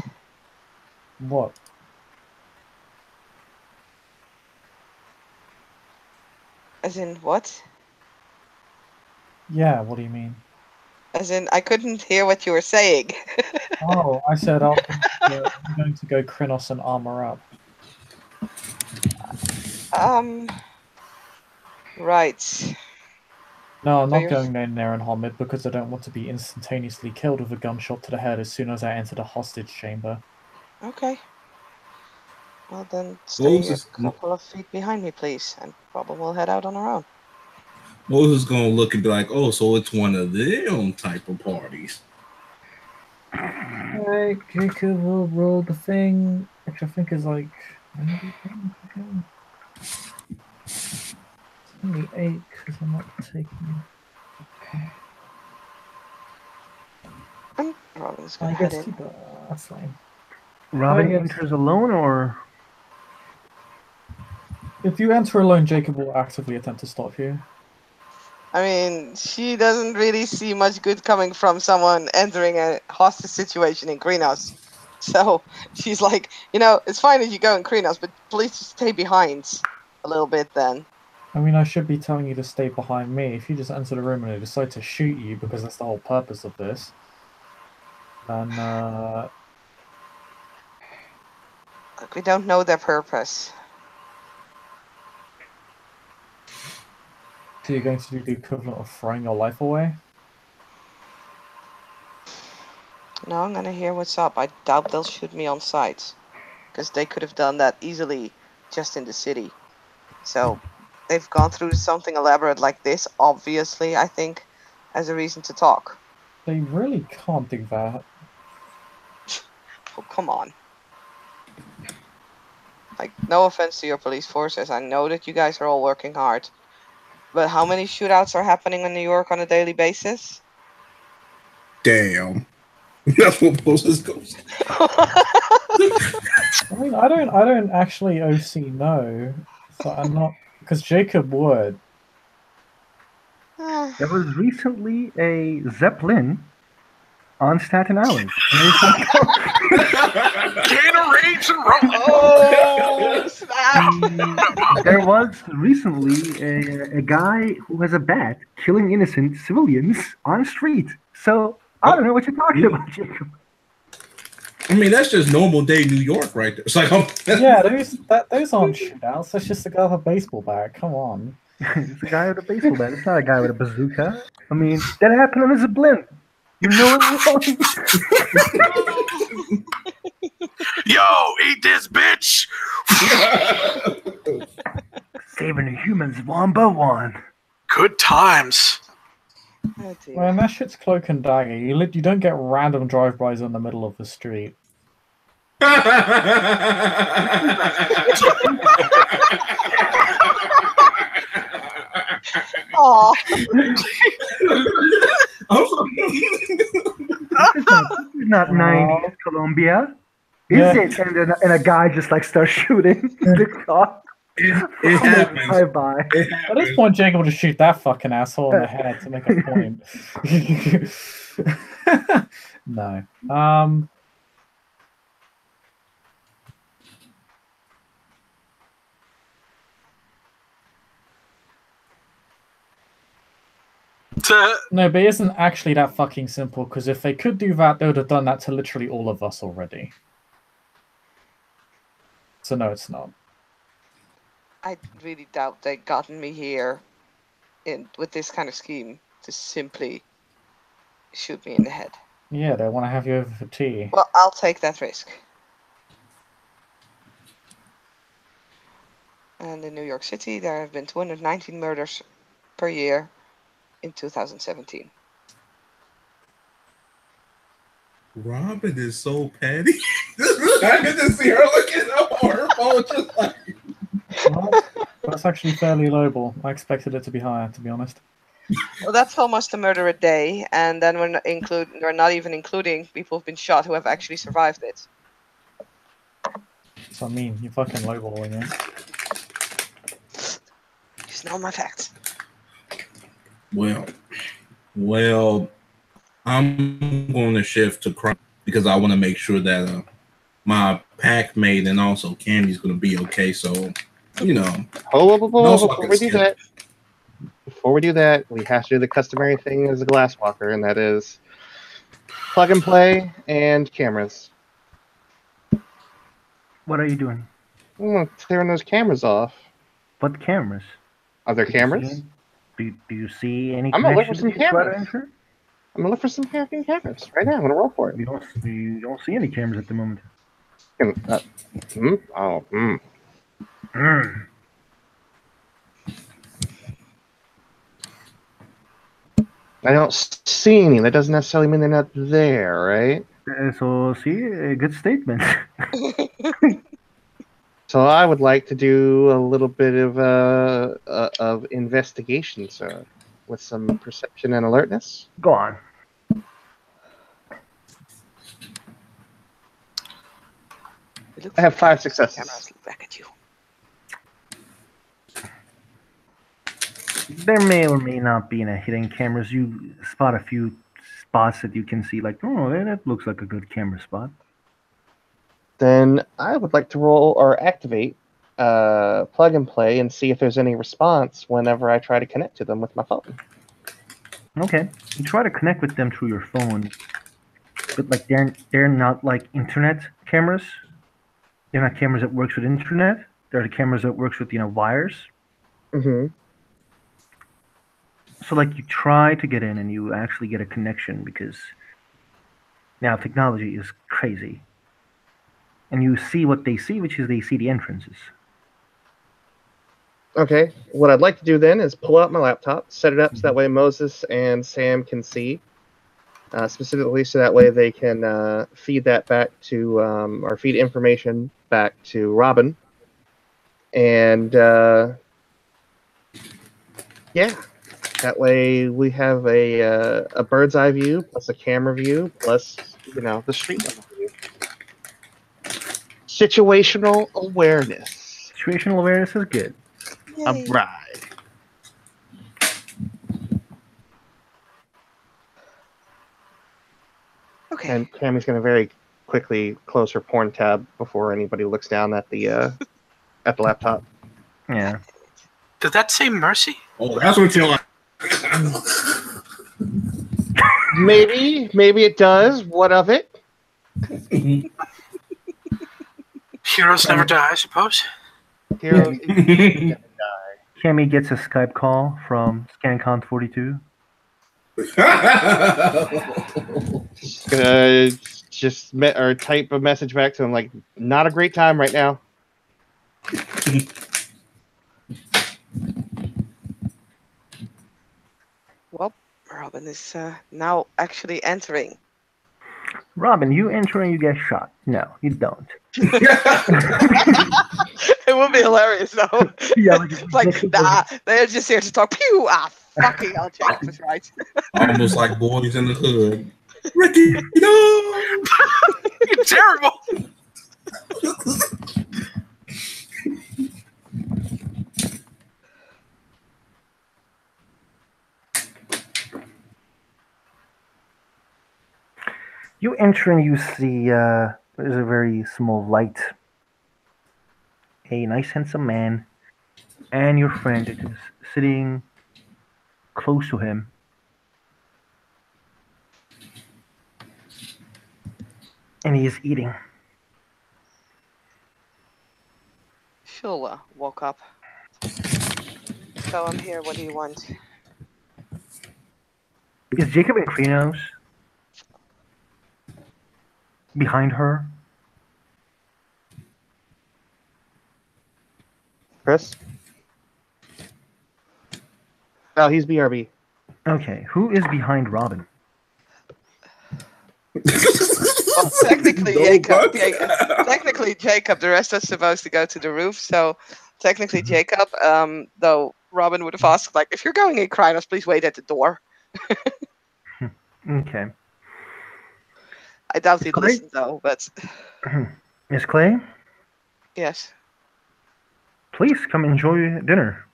C: What?
B: As in what?
C: Yeah, what do you mean?
B: As in, I couldn't hear what you were saying.
C: Oh, I said I'm going to go Kronos and armor up.
B: Right.
C: No, I'm
B: So
C: not
B: you're-
C: going in there and Homid because I don't want to be instantaneously killed with a gunshot to the head as soon as I enter the hostage chamber.
B: Okay. Well then, stay
F: Moses,
B: a couple of feet behind me, please, and Robin will head out on her own.
F: Moses gonna look and be like, "Oh, so it's one of them type of parties."
C: Alright, Jacob will roll the thing, which I think is like 90 things again. It's only 8 because I'm not taking.
B: And Robin's
C: I
B: gonna head
C: guess
B: in.
C: that's fine.
A: Robin
C: I guess-
A: enters alone, or
C: If you enter alone, Jacob will actively attempt to stop you.
B: I mean, she doesn't really see much good coming from someone entering a hostage situation in Greenhouse. So she's like, it's fine if you go in Greenhouse, but please just stay behind a little bit then.
C: I mean, I should be telling you to stay behind me. If you just enter the room and they decide to shoot you, because that's the whole purpose of this, then,
B: Look, we don't know their purpose.
C: so you're going to do the equivalent of throwing your life away?
B: No, I'm gonna hear what's up. I doubt they'll shoot me on sight, because they could have done that easily just in the city. So they've gone through something elaborate like this, obviously, I think, as a reason to talk.
C: They really can't do that.
B: Oh, come on. Like, no offense to your police forces. I know that you guys are all working hard. But how many shootouts are happening in New York on a daily basis?
F: Damn. That's what Moses goes.
C: I mean, I don't actually OC know, so I'm not, because Jacob would.
A: There was recently a Zeppelin on Staten Island.
E: Gatorades and rum.
B: Oh, snap!
A: There was recently a guy who has a bat killing innocent civilians on street. So I don't know what you're talking about, Jacob.
F: I mean, that's just normal day New York right there. It's like,
C: Yeah, those aren't shootouts. That's just a guy with a baseball bat. Come on.
A: It's a guy with a baseball bat. It's not a guy with a bazooka. I mean, that happened on a Zeppelin. You know what?
E: Yo, eat this, bitch!
A: Saving the humans one by one.
E: Good times.
B: Oh, dear.
C: Man, that shit's cloak and dagger. You don't get random drive-bys in the middle of the street.
B: Aw.
A: This is not 90s Colombia. Is
C: Yeah.
A: it? And a guy just like starts shooting the car.
F: It happens.
A: Bye-bye.
F: It
C: At this
F: happens.
C: point, Jacob will just shoot that fucking asshole in the head to make a point. No. No, but it isn't actually that fucking simple, because if they could do that, they would have done that to literally all of us already. So no, it's not.
B: I really doubt they gotten me here with this kind of scheme to simply shoot me in the head.
C: Yeah, they want to have you over for tea.
B: Well, I'll take that risk. And in New York City, there have been 219 murders per year in 2017.
F: Robin is so petty. I can just see her looking up on her phone, just like.
C: Well, that's actually fairly lowball. I expected it to be higher, to be honest.
B: Well, that's almost a murder a day, and then we're not even including people who've been shot who have actually survived it.
C: So I mean, you're fucking lowballing it.
B: Just know my facts.
F: Well, I'm going to shift to crime because I want to make sure that my pack mate and also Candy's going to be okay. So, you know.
D: Before we do that, we have to do the customary thing as a glass walker, and that is plug and play and cameras.
A: What are you doing?
D: Clearing those cameras off.
A: What cameras?
D: Are there cameras?
A: Do you see any
D: I'm gonna look for
A: connection
D: some
A: to the Shredder
D: cameras.
A: intern?
D: I'm gonna look for some fucking cameras right now. I'm gonna roll for it.
A: You don't see any cameras at the moment.
D: I don't see any. That doesn't necessarily mean they're not there, right?
A: So, see, a good statement.
D: So I would like to do a little bit of investigation, sir, with some perception and alertness.
A: Go on.
D: I have 5 successes.
B: Cameras look back at you.
A: There may or may not be any hidden cameras. You spot a few spots that you can see, like, oh, that looks like a good camera spot.
D: Then I would like to roll or activate plug and play and see if there's any response whenever I try to connect to them with my phone.
A: Okay. You try to connect with them through your phone, but like they're not like internet cameras. They're not cameras that works with internet. They're the cameras that works with wires.
D: Mm-hmm.
A: So like you try to get in and you actually get a connection because now technology is crazy. And you see what they see, which is they see the entrances.
D: Okay, what I'd like to do then is pull out my laptop, set it up so that way Moses and Sam can see, specifically so that way they can feed that back to, or feed information back to Robin. And yeah, that way we have a bird's eye view plus a camera view plus, the street level view. Situational awareness.
A: Situational awareness is good.
B: Yay.
D: Right.
B: Okay.
D: And Cammy's going to very quickly close her porn tab before anybody looks down at the laptop.
A: Yeah.
E: Did that say mercy?
F: Oh, that's what you're like.
D: Maybe it does. What of it?
E: Heroes never die, I suppose.
D: Heroes.
A: Cammy gets a Skype call from ScanCon42.
D: Gonna just or type a message back to him like, not a great time right now.
B: Well, Robin is now actually entering.
A: Robin, you enter and you get shot. No, you don't.
B: It would be hilarious though.
A: Yeah,
B: Like, nah, they're just here to talk. Pew! Fucking hell, Jacob is right.
F: Almost like Boys in the Hood. Ricky, no!
E: You're terrible.
A: You enter and you see there's a very small light. A nice handsome man and your friend is sitting close to him. And he is eating.
B: She'll walk up. So I'm here. What do you want?
A: Is Jacob and Krinos behind her?
D: Chris? Oh, he's BRB.
A: Okay, who is behind Robin?
B: Well, technically, Jacob. Technically, Jacob. The rest is supposed to go to the roof. So, technically, Jacob. Though Robin would have asked, like, if you're going in Krynos, please wait at the door.
A: Okay.
B: I doubt he'd
A: Clay?
B: listen, though. But
A: Miss Clay,
B: yes.
A: please come enjoy dinner.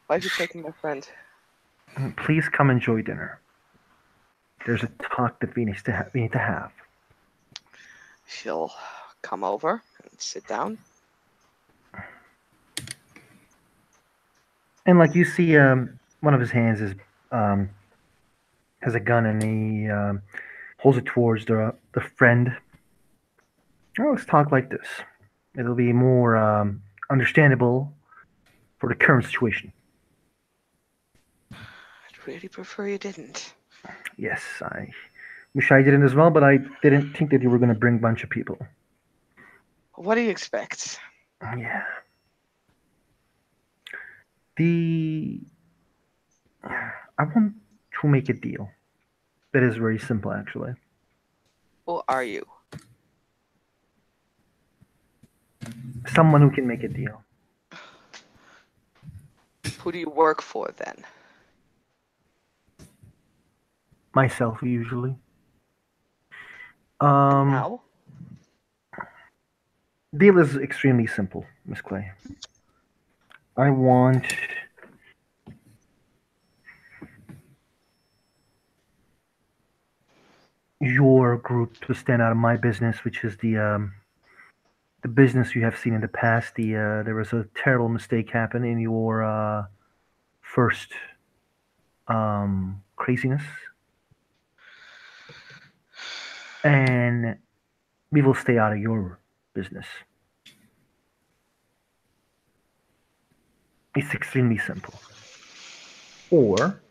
B: Why are you taking my friend?
A: Please come enjoy dinner. There's a talk that we need to have.
B: She'll come over and sit down.
A: And like you see, one of his hands is has a gun and he holds it towards the friend. Oh, let's talk like this. It'll be more understandable for the current situation.
B: I'd really prefer you didn't.
A: Yes, I wish I didn't as well, but I didn't think that you were going to bring a bunch of people.
B: What do you expect?
A: Yeah. I want to make a deal. That is very simple, actually.
B: Who are you?
A: Someone who can make a deal.
B: Who do you work for then?
A: Myself, usually.
B: Now?
A: Deal is extremely simple, Miss Clay. I want your group to stand out of my business, which is the business you have seen in the past. There was a terrible mistake happen in your first craziness, and we will stay out of your business. It's extremely simple. Or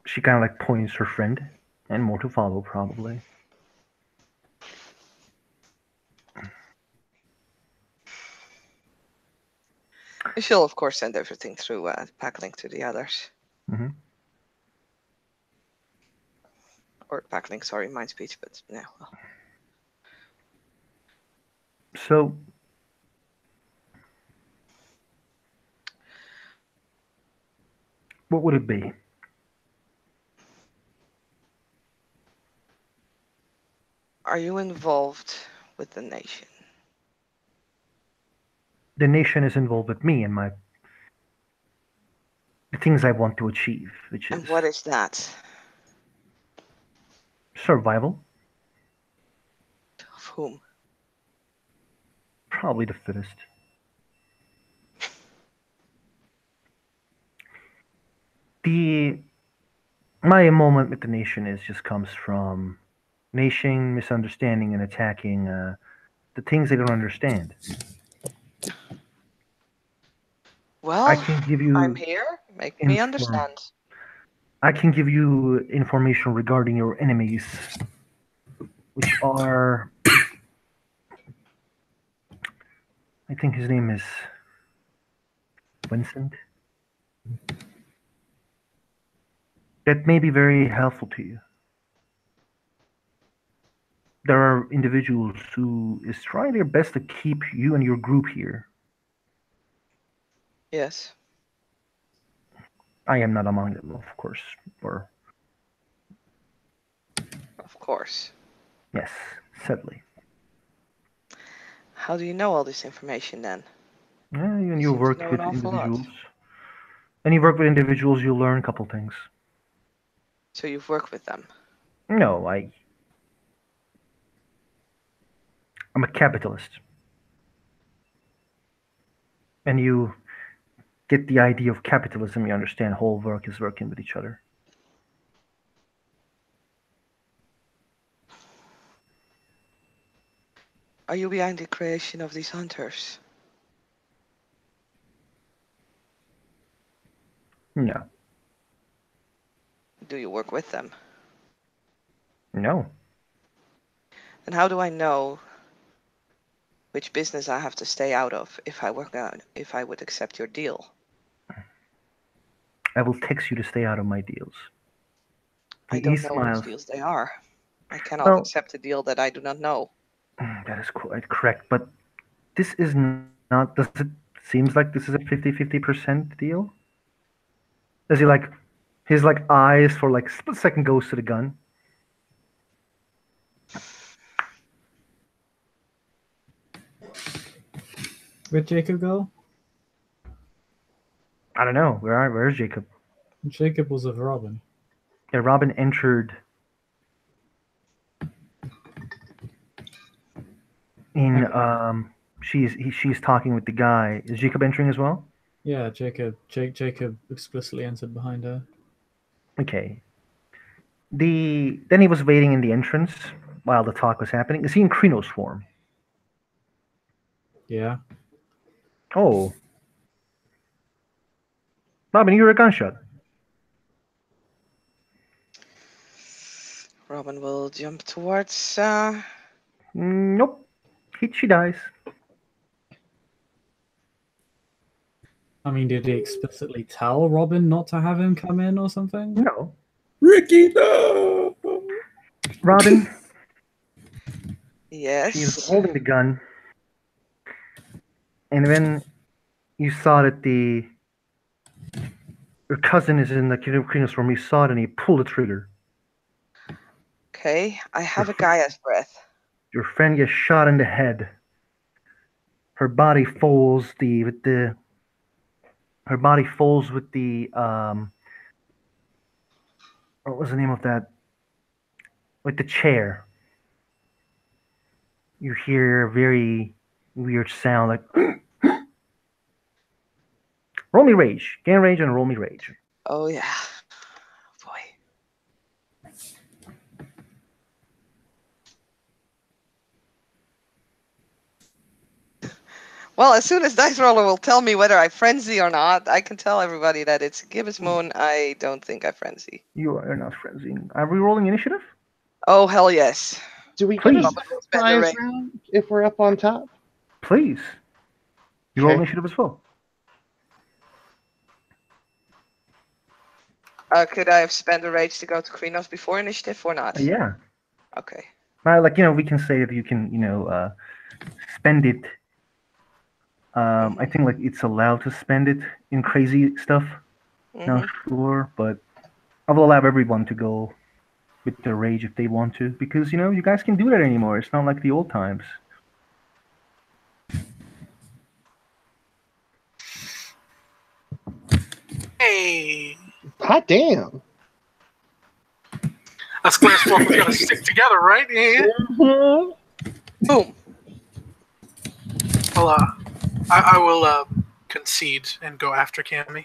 A: she kind of like points her friend, and more to follow probably.
B: She'll, of course, send everything through Packlink to the others.
A: Mhm.
B: Or Packlink, sorry, mind speech, but no. Well.
A: So, what would it be?
B: Are you involved with the nation?
A: The nation is involved with me and the things I want to achieve, which
B: And
A: is
B: what is that?
A: survival,
B: Of whom?
A: probably the fittest. My involvement with the nation just comes from nation misunderstanding and attacking the things they don't understand.
B: Well,
A: I can give
B: I'm
A: you
B: here. Make me
A: inform-
B: understand.
A: I can give you information regarding your enemies, which are, I think his name is Vincent. That may be very helpful to you. There are individuals who is trying their best to keep you and your group here.
B: Yes.
A: I am not among them, of course. Or
B: Of course.
A: yes, sadly.
B: How do you know all this information then?
A: And you
B: Seem to
A: work
B: know
A: with
B: an awful lot.
A: individuals. And you work with individuals, you learn a couple things.
B: So you've worked with them.
A: No, I'm a capitalist. And you get the idea of capitalism, you understand whole work is working with each other.
B: Are you behind the creation of these hunters?
A: No.
B: Do you work with them?
A: No.
B: And how do I know which business I have to stay out of if I would accept your deal?
A: I will text you to stay out of my deals.
B: I don't know which deals they are. I cannot
A: Well,
B: accept a deal that I do not know.
A: That is quite correct, but this is not. Does it seems like this is a 50-50% deal? Does he like his eyes for split second goes to the gun?
G: Where'd Jacob go?
A: I don't know. Where's Jacob?
G: Jacob was with Robin.
A: Yeah, Robin entered in she's talking with the guy. Is Jacob entering as well?
G: Yeah, Jacob explicitly entered behind her.
A: Okay. Then he was waiting in the entrance while the talk was happening. Is he in Krenos form?
G: Yeah.
A: Oh. Robin, you hear a gunshot.
B: Robin will jump towards.
A: Nope. She dies.
G: I mean, did he explicitly tell Robin not to have him come in or something?
A: No.
F: Ricky, no.
A: Robin,
B: Yes.
A: she's holding the gun. And when you saw that your cousin is in the Krenos room, you saw it and you pulled the trigger.
B: Okay, I have a Gaia's breath.
A: Your friend gets shot in the head. Her body falls with the what was the name of that? With the chair. You hear a very weird sound like roll me rage. Gain rage and roll me rage.
B: Oh yeah. Boy. Well, as soon as Dice Roller will tell me whether I frenzy or not, I can tell everybody that it's Gibbous Moon. I don't think I frenzy.
A: You are not frenzying. Are we rolling initiative?
B: Oh, hell yes.
D: Do we get
A: Please.
D: a surprise round if we're up on top?
A: Please. You roll
D: Okay.
A: initiative as well.
B: Could I have spent a rage to go to Krinos before initiative or not?
A: Yeah.
B: Okay.
A: Like, we can say if you can, spend it. I think like it's allowed to spend it in crazy stuff. Not sure, but I will allow everyone to go with their rage if they want to, because you guys can do that anymore. It's not like the old times.
E: Hey,
D: God damn.
E: us glass walkers gotta stick together, right? Yeah.
B: Boom.
E: Well, I will concede and go after Cammy.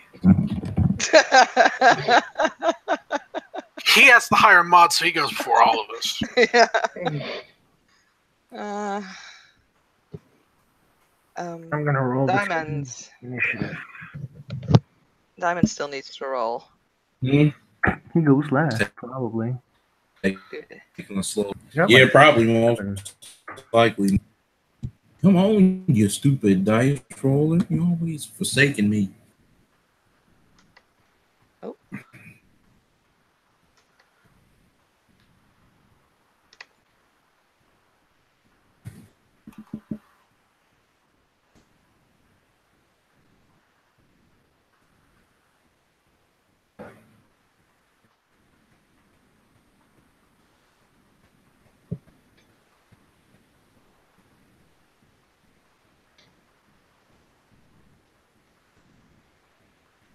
E: He has the higher mod, so he goes before all of us.
B: Yeah.
A: I'm gonna roll
B: Diamond.
A: this initiative.
B: Diamond still needs to roll.
A: He goes last, probably.
F: Taking a slow.
A: Got
F: Yeah,
A: like
F: probably most
A: 7.
F: likely. Come on, you stupid dice roller! You always forsaking me.
B: Oh.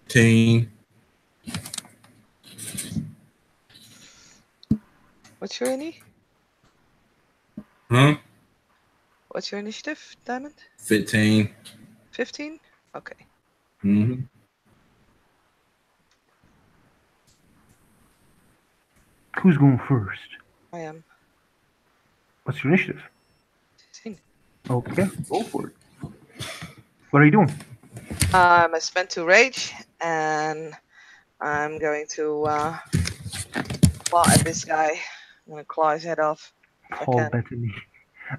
F: Team.
B: What's your ini?
F: Huh?
B: What's your initiative, Diamond?
F: 15.
B: 15? Okay.
F: Mm-hmm.
A: Who's going first?
B: I am.
A: What's your initiative?
B: 16.
A: Okay, go for it. What are you doing?
B: I spent 2 rage, and I'm going to claw at this guy. I'm gonna claw his head off. if I
A: Paul
B: can.
A: Bettany.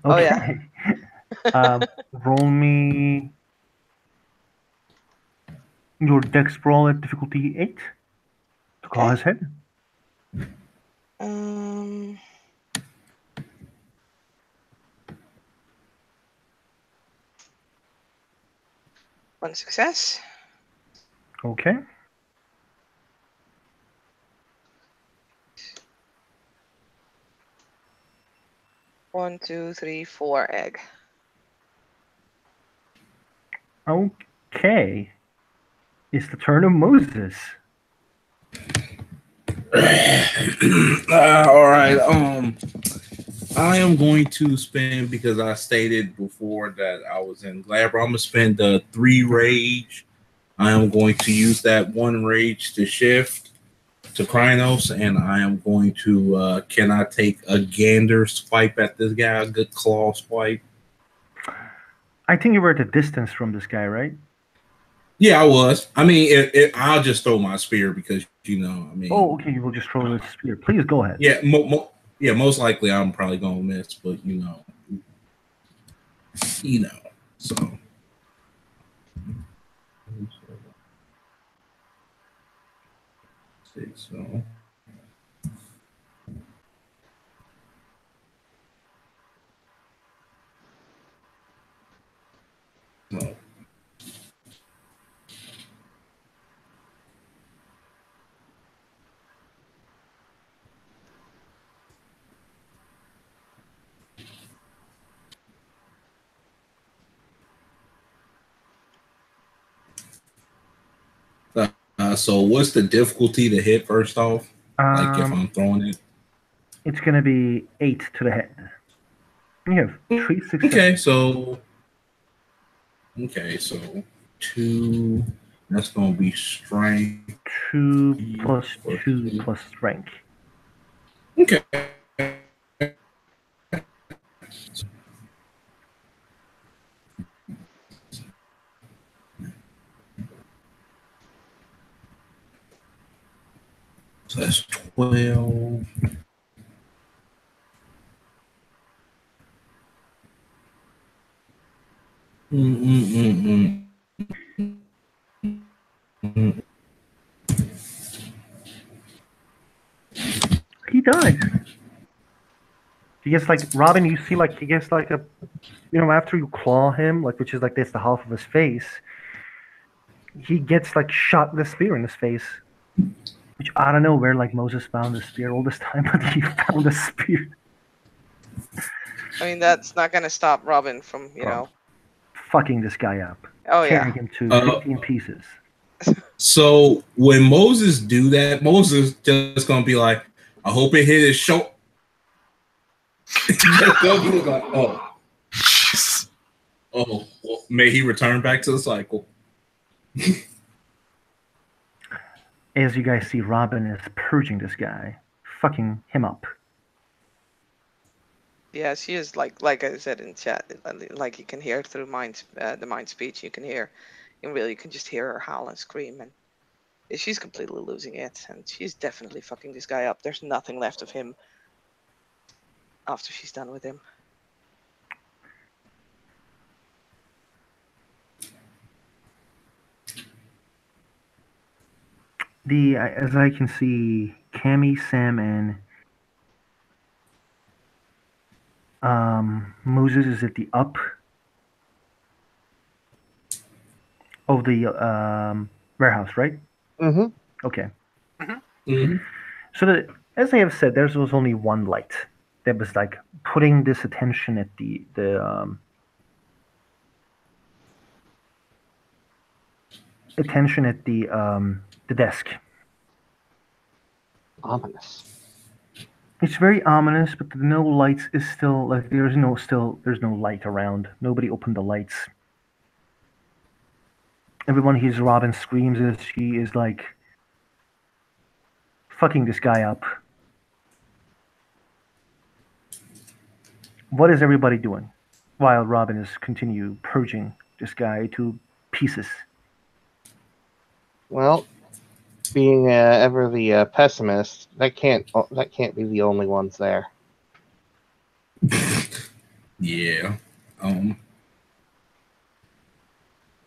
B: Oh,
A: Okay.
B: yeah.
A: Roll me your dex brawl at difficulty 8 to claw
B: Okay.
A: his head.
B: One success.
A: Okay.
B: One, 2, 3, 4 egg.
A: Okay. It's the turn of Moses.
F: All right. I am going to spend, because I stated before that I was in Glabber, I'm gonna spend 3 rage. I am going to use that 1 rage to shift to Krynos, and I am going to can I take a gander swipe at this guy, a good claw swipe?
A: I think you were at a distance from this guy, right?
F: Yeah, I was. I mean, I'll just throw my spear because I mean.
A: Oh, okay. You will just throw the spear. Please go ahead.
F: Yeah, most likely I'm probably gonna miss, but so. So. No. So what's the difficulty to hit first off? Like if I'm throwing it?
A: It's going to be 8 to the head. You have 3 successes.
F: Okay, so 2. That's going to be strength.
A: 2 plus 2 plus strength.
F: Okay. So that's 12.
A: dies. He gets like Robin. You see, like he gets like a, after you claw him, like which is like this, the half of his face. He gets like shot with a spear in his face. Which I don't know where like Moses found the spear all this time, but he found a spear.
B: I mean, that's not gonna stop Robin from,
A: Fucking this guy up.
B: Oh
A: Tearing
B: yeah.
A: him to 15 pieces.
F: So when Moses do that, Moses just gonna be like, I hope it hit his shoulder. Like, well, may he return back to the cycle.
A: As you guys see, Robin is purging this guy, fucking him up.
B: Yeah, she is like I said in chat, like you can hear through the mind speech. You can hear, you can just hear her howl and scream, and she's completely losing it, and she's definitely fucking this guy up. There's nothing left of him after she's done with him.
A: As I can see, Cammy, Sam, and Moses is at the up of the warehouse, right?
D: Mm-hmm.
A: Okay.
F: Mm-hmm.
A: So as I have said, there was only one light that was like putting this attention at the desk.
D: Ominous.
A: It's very ominous, but no lights is still like there's no light around. Nobody opened the lights. Everyone hears Robin screams as she is like fucking this guy up. What is everybody doing while Robin is continue purging this guy to pieces?
D: Well, being ever the pessimist, that can't be the only ones there.
F: Yeah.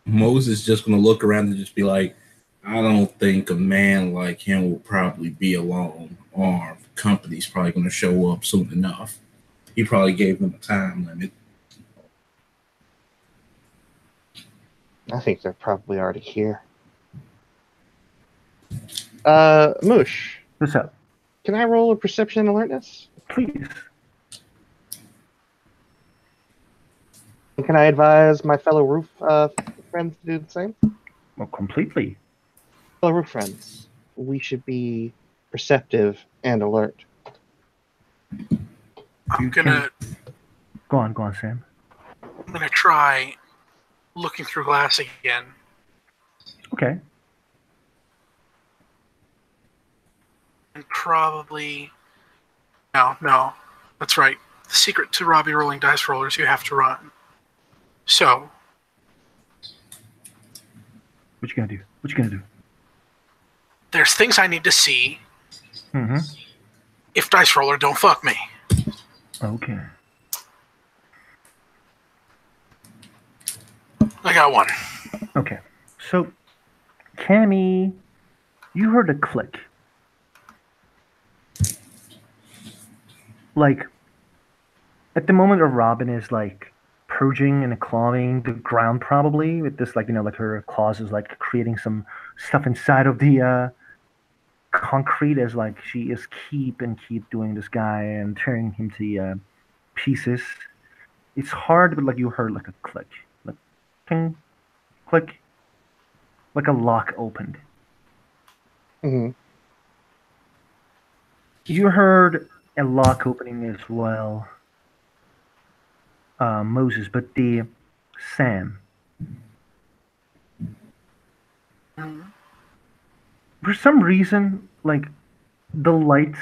F: Moses just gonna look around and just be like, I don't think a man like him will probably be alone. Our company's probably gonna show up soon enough. He probably gave them a time limit.
D: I think they're probably already here. Moosh.
A: What's up?
D: Can I roll a perception alertness?
A: Please.
D: And can I advise my fellow roof friends to do the same?
A: Well, completely.
D: Fellow roof friends, we should be perceptive and alert.
E: I'm gonna
A: Go on, Sam.
E: I'm gonna try looking through glass again.
A: Okay.
E: And probably no, that's right. The secret to Robbie rolling dice rollers you have to run. So
A: What you gonna do?
E: there's things I need to see
A: Mm-hmm.
E: if dice roller don't fuck me.
A: Okay.
E: I got one.
A: Okay. So, Cammy, you heard a click. Like, at the moment of Robin is like purging and clawing the ground probably with this like like her claws is like creating some stuff inside of the concrete as like she is keep doing this guy and tearing him to pieces. It's hard, but like you heard like a click, like ping, click, like a lock opened.
D: Mm-hmm.
A: You heard a lock opening as well, Moses, but the Sam. For some reason, like the light,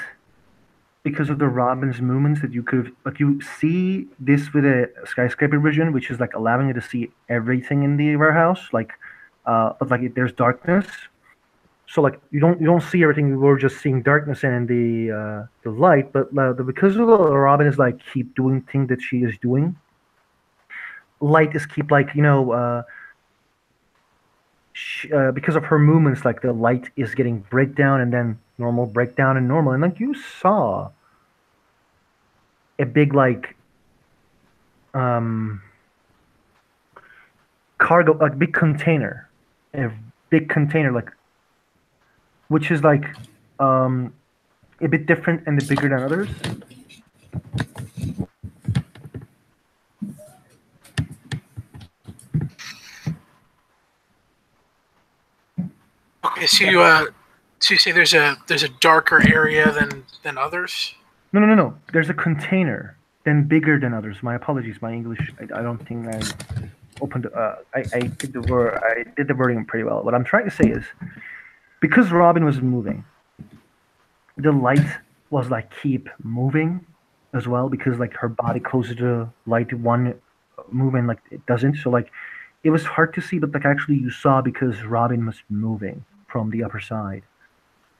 A: because of the Robin's movements, that you could, like you see this with a skyscraper vision, which is like allowing you to see everything in the warehouse, like, but like there's darkness. So like you don't see everything. You were just seeing darkness and the light, but because of the Robin is like keep doing thing that she is doing. Light is keep like because of her movements, like the light is getting breakdown and then normal, breakdown and normal, and like you saw a big like cargo, like big container, a big container, like which is like a bit different and bigger than others.
E: Okay, so you say there's a darker area than others.
A: No. There's a container, then bigger than others. My apologies. My English, I don't think I opened. I did the word. I did the wording pretty well. What I'm trying to say is, because Robin was moving, the light was like keep moving as well, because like her body closes to the light one movement, like it doesn't. So like it was hard to see, but like actually you saw because Robin was moving from the upper side.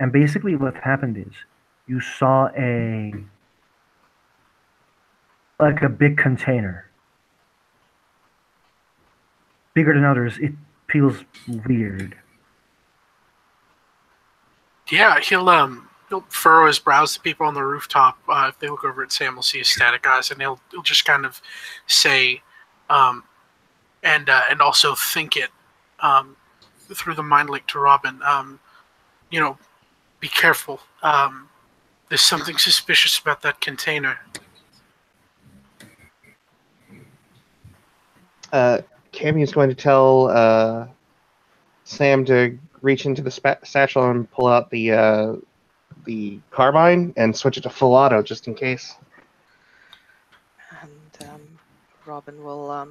A: And basically what happened is you saw a big container. Bigger than others, it feels weird.
E: Yeah, he'll furrow his brows to people on the rooftop. If they look over at Sam, we'll see his static eyes, and he'll just kind of say, and also think it through the mind link to Robin. Be careful. There's something suspicious about that container.
D: Cammy's going to tell Sam to reach into the satchel and pull out the carbine and switch it to full auto just in case.
B: And Robin will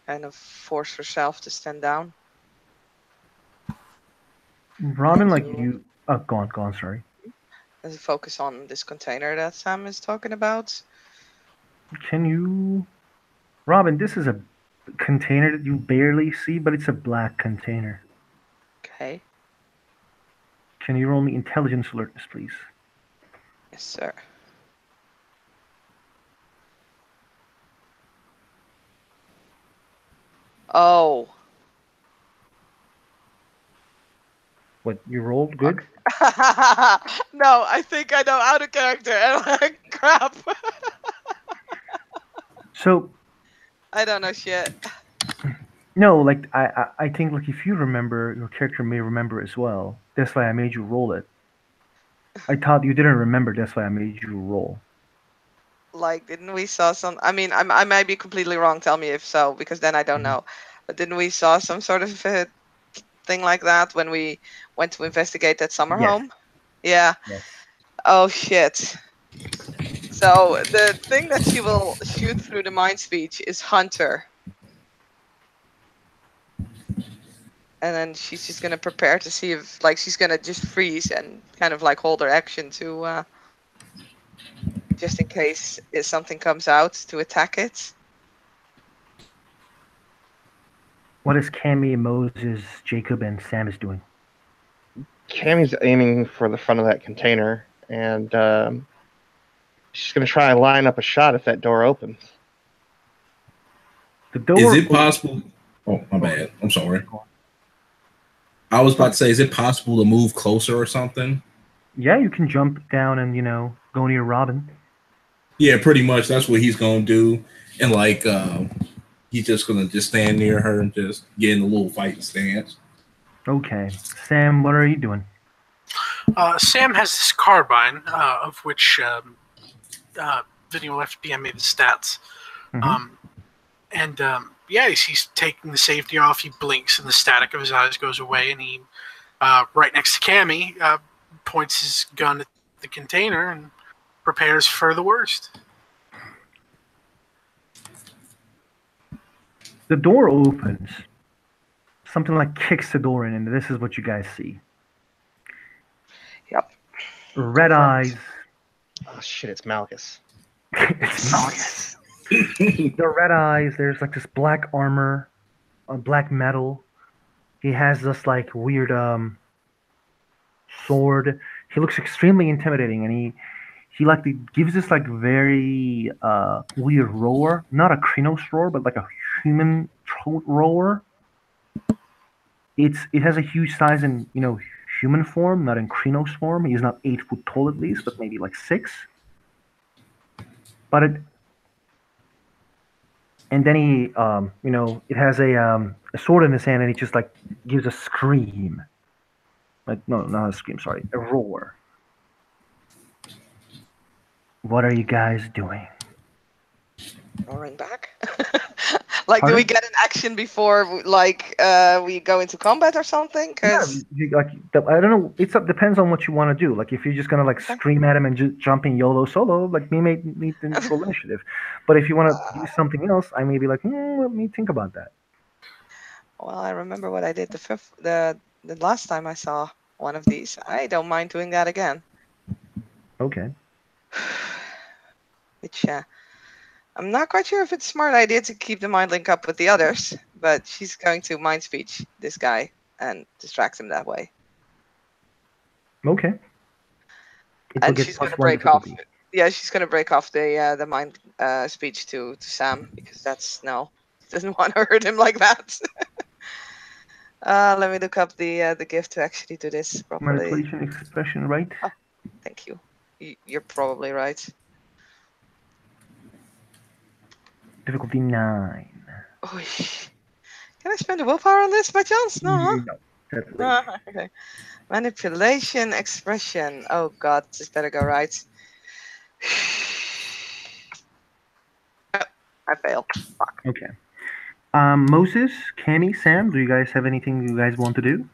B: kind of force herself to stand down.
A: Robin, like you. Oh, go on. Sorry.
B: As a focus on this container that Sam is talking about.
A: Can you, Robin? This is a container that you barely see, but it's a black container.
B: Okay.
A: Can you roll me intelligence alertness, please?
B: Yes, sir. Oh.
A: What, you rolled good?
B: No, I think I know out of character. And I'm like, crap.
A: So.
B: I don't know shit.
A: No, like I think like if you remember, your character may remember as well. That's why I made you roll it. I thought you didn't remember. That's why I made you roll.
B: Like, didn't we saw some? I mean, I might be completely wrong. Tell me if so, because then I don't know. But didn't we saw some sort of thing like that when we went to investigate that summer home? Yeah.
A: Yes.
B: Oh shit. So the thing that she will shoot through the mind speech is Hunter. And then she's just gonna prepare to see if, like, she's gonna just freeze and kind of like hold her action to, just in case if something comes out to attack it.
A: What is Cammy, Moses, Jacob, and Sam is doing?
D: Cammy's aiming for the front of that container, and she's gonna try and line up a shot if that door opens.
A: The door.
F: Is it possible? Oh, my bad. I'm sorry. I was about to say, is it possible to move closer or something?
A: Yeah, you can jump down and, go near Robin.
F: Yeah, pretty much. That's what he's going to do. And, like, he's just going to just stand near her and just get in a little fighting stance.
A: Okay. Sam, what are you doing?
E: Sam has this carbine, of which Vinny will have to DM me the stats.
A: Mm-hmm.
E: Yeah, he's taking the safety off. He blinks, and the static of his eyes goes away. And he, right next to Cammy, points his gun at the container and prepares for the worst.
A: The door opens. Something like kicks the door in, and this is what you guys see.
B: Yep.
A: Red eyes.
D: Oh shit! It's Malchus.
A: It's Malchus. The red eyes, there's like this black armor, black metal. He has this like weird sword. He looks extremely intimidating, and he like gives this like very weird roar. Not a Krynos roar, but like a human throat roar. It has a huge size and human form, not in Krenos form. He's not 8 foot tall at least, but maybe like 6. But and then he, it has a sword in his hand, and he just like gives a scream. Like no, not a scream. Sorry, a roar. What are you guys doing?
B: Roaring back. Like, do we get an action before, we go into combat or something? Because
A: I don't know. It depends on what you want to do. Like, if you're just gonna scream at him and just jump in YOLO solo, like me may need the full initiative. But if you want to do something else, I may be like, let me think about that.
B: Well, I remember what I did the last time I saw one of these. I don't mind doing that again.
A: Okay.
B: Which I'm not quite sure if it's a smart idea to keep the mind link up with the others, but she's going to mind speech this guy and distract him that way.
A: Okay.
B: And she's going to break off. Yeah, she's going to break off the mind speech to Sam, because she doesn't want to hurt him like that. Let me look up the gift to actually do this properly.
A: Manipulation expression, right?
B: Oh, thank you. You're probably right.
A: Difficulty 9.
B: Oh, can I spend a willpower on this by chance? No, huh?
A: No, that's late.
B: Okay. Manipulation expression. Oh god, this better go right. Oh, I failed. Fuck.
A: Okay. Moses, Cammy, Sam, do you guys have anything you guys want to do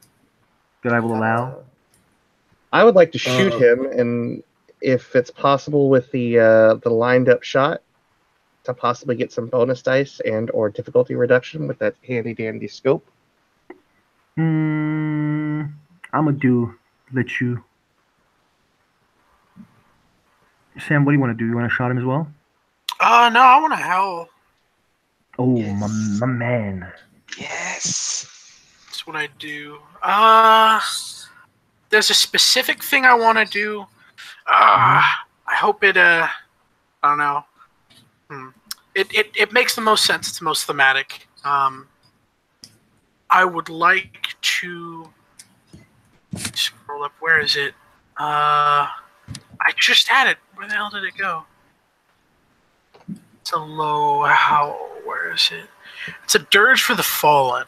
A: that I will allow?
D: I would like to shoot him, and if it's possible with the lined up shot, to possibly get some bonus dice and or difficulty reduction with that handy dandy scope.
A: I'm gonna let you. Sam, what do you want to do? You want to shot him as well?
E: No, I want to howl.
A: Oh,
B: yes.
A: my man.
B: Yes.
E: That's what I do. There's a specific thing I want to do. I hope it. I don't know. It makes the most sense. It's the most thematic. I would like to scroll up. Where is it? I just had it. Where the hell did it go? It's a low howl. Where is it? It's a dirge for the fallen.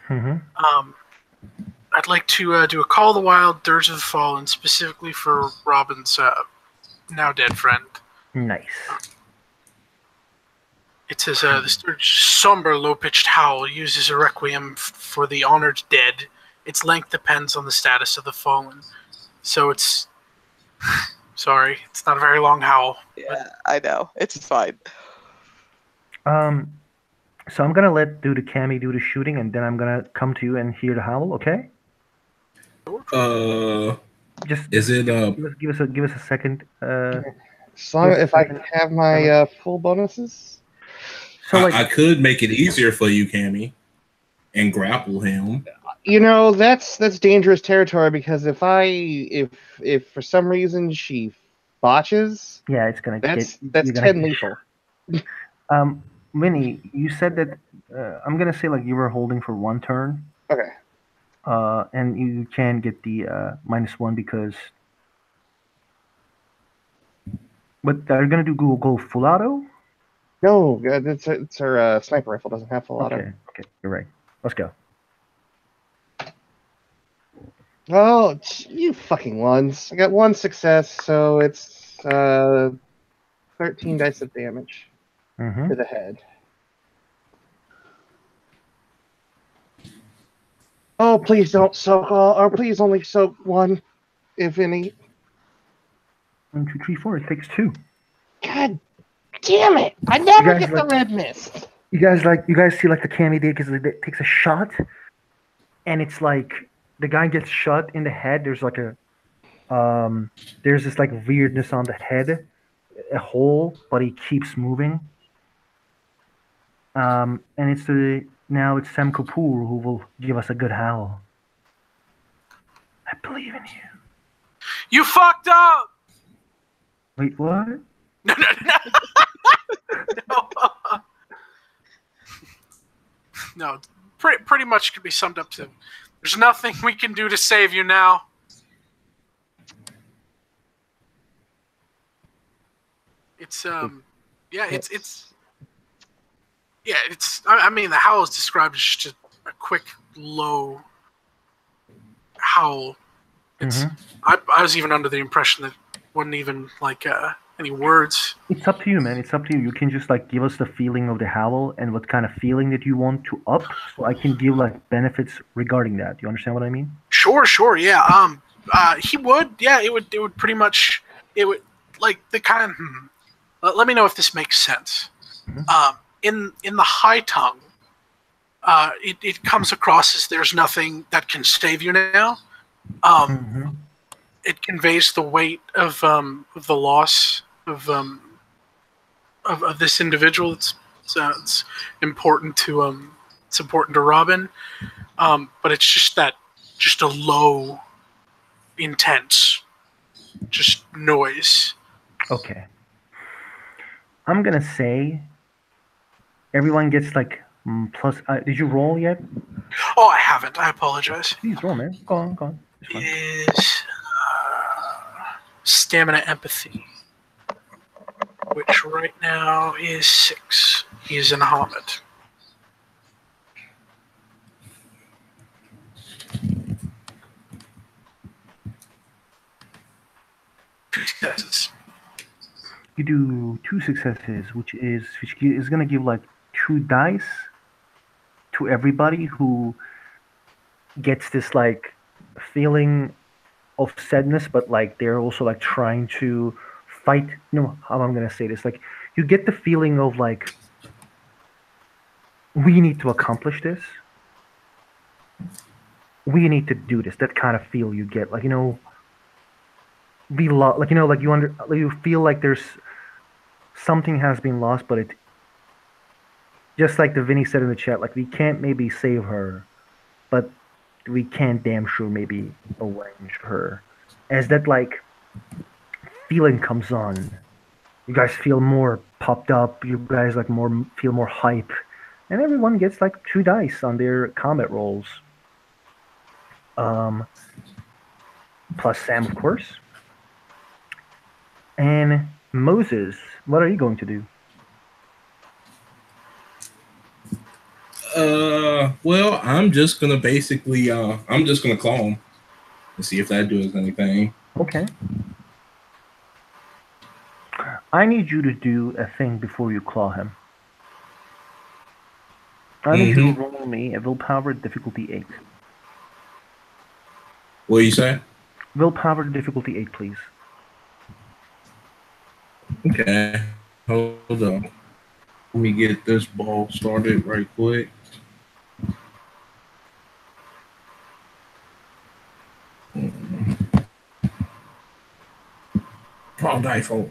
E: I'd like to do a Call of the Wild, Dirge of the Fallen, specifically for Robin's now dead friend.
A: Nice.
E: It says, this somber, low-pitched howl uses a requiem for the honored dead. Its length depends on the status of the fallen. So it's... Sorry, it's not a very long howl.
B: Yeah, I know. It's fine.
A: So I'm gonna let Cammy do the shooting, and then I'm gonna come to you and hear the howl. Okay?
F: Is it
A: give us a second.
D: So if I can have my full bonuses.
F: So I could make it easier for you, Cammy, and grapple him.
D: That's dangerous territory, because if for some reason she botches,
A: yeah, it's gonna
D: that's 10 lethal.
A: Winnie, you said that I'm gonna say you were holding for 1 turn.
D: Okay.
A: And you can get the -1 because. But are you gonna do go full auto?
D: No, it's her sniper rifle doesn't have full auto.
A: Okay, you're right. Let's go.
D: Oh, you fucking ones! I got 1 success, so it's 13 dice of damage to the head. Oh, please don't soak all, or please only soak 1, if any.
A: 1, 2, 3, 4. It takes 2.
D: God damn it! I never get the red mist.
A: You guys see the Cammy did, because it takes a shot, and it's like the guy gets shot in the head. There's there's this weirdness on the head, a hole, but he keeps moving. And now it's Sam Kapoor who will give us a good howl. I believe in you.
E: You fucked up.
A: Wait, what?
E: No. No, pretty much could be summed up to There's nothing we can do to save you now. It's I mean, the howl is described as just a quick, low howl. It's I was even under the impression that it wasn't even like any words.
A: It's up to you, man. It's up to you. You can just like give us the feeling of the howl and what kind of feeling that you want to up, so I can give like benefits regarding that. Do you understand what I mean?
E: Sure, yeah. He would, yeah. It would pretty much. It would like the kind of. Let me know if this makes sense. In the high tongue, it comes across as there's nothing that can save you now. It conveys the weight of the loss of this individual. It's important to Robin, but it's just a low, intense, just noise.
A: Okay. I'm gonna say everyone gets like plus. Did you roll yet?
E: Oh, I haven't. I apologize.
A: Please roll, man. Go on. It's fine.
E: Is stamina empathy, which right now is 6. He's in a helmet. Successes.
A: You do 2 successes, which is gonna give like 2 dice to everybody who gets this like feeling of sadness, but like they're also like trying to fight. No, how I'm gonna say this? Like you get the feeling of like we need to accomplish this. We need to do this. That kind of feel you get, like you feel like there's something has been lost, but it just like the Vinny said in the chat, like we can't maybe save her, but we can damn sure maybe avenge her. As that like feeling comes on, you guys feel more popped up. You guys like feel more hype, and everyone gets like 2 dice on their combat rolls. Plus Sam, of course. And Moses, what are you going to do?
F: Well, I'm just gonna basically, I'm just gonna call him and see if that does anything.
A: Okay. I need you to do a thing before you claw him. I need you to roll me a willpower difficulty 8.
F: What do you say?
A: Willpower difficulty 8, please.
F: Okay. Hold on. Let me get this ball started right quick. Draw dice roll.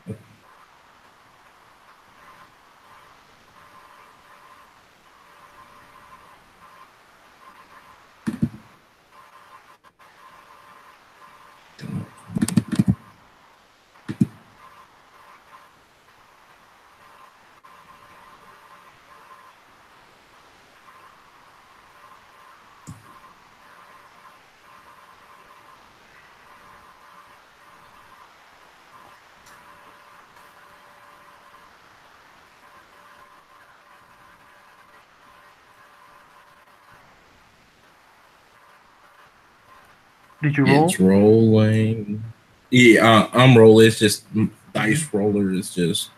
A: Did you roll?
F: It's rolling. Yeah, I'm rolling. It's just dice roller is just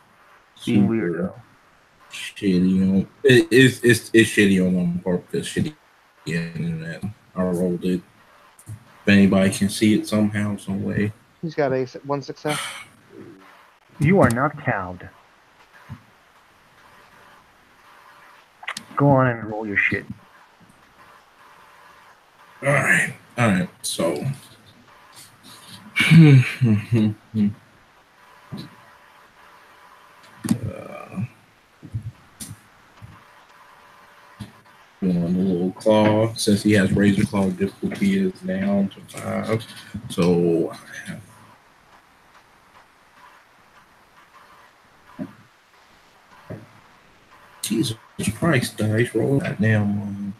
A: being weird though.
F: Shitty. It's shitty on one part because shitty internet. I rolled it. If anybody can see it somehow, some way.
D: He's got 1 success.
A: You are not cowed. Go on and roll your shit.
F: All right. So, on the little claw, since he has razor claw, difficulty is down to 5. So, Jesus Christ, dice roll that damn one.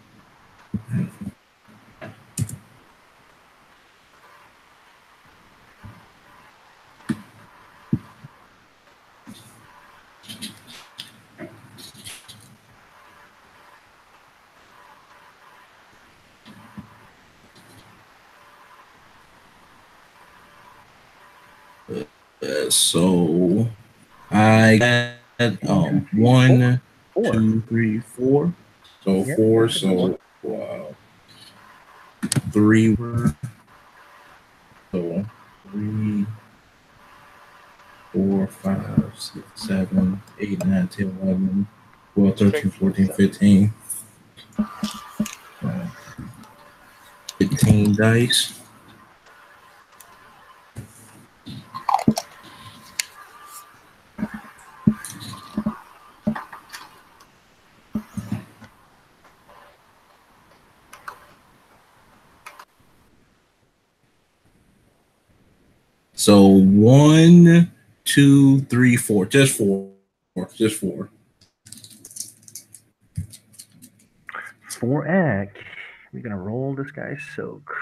F: So I got 1,
A: Four.
F: 2, 3, 4. So
A: Yep,
F: 4.
A: that's a good
F: So 3 were. So 3, 4, 5, 6, 7, 8, 9, 10, 11, 12, 13, 14, 15. 15 dice. So 1, 2, 3, 4. Just 4. Just 4.
A: 4 egg. We're gonna roll this guy's soak.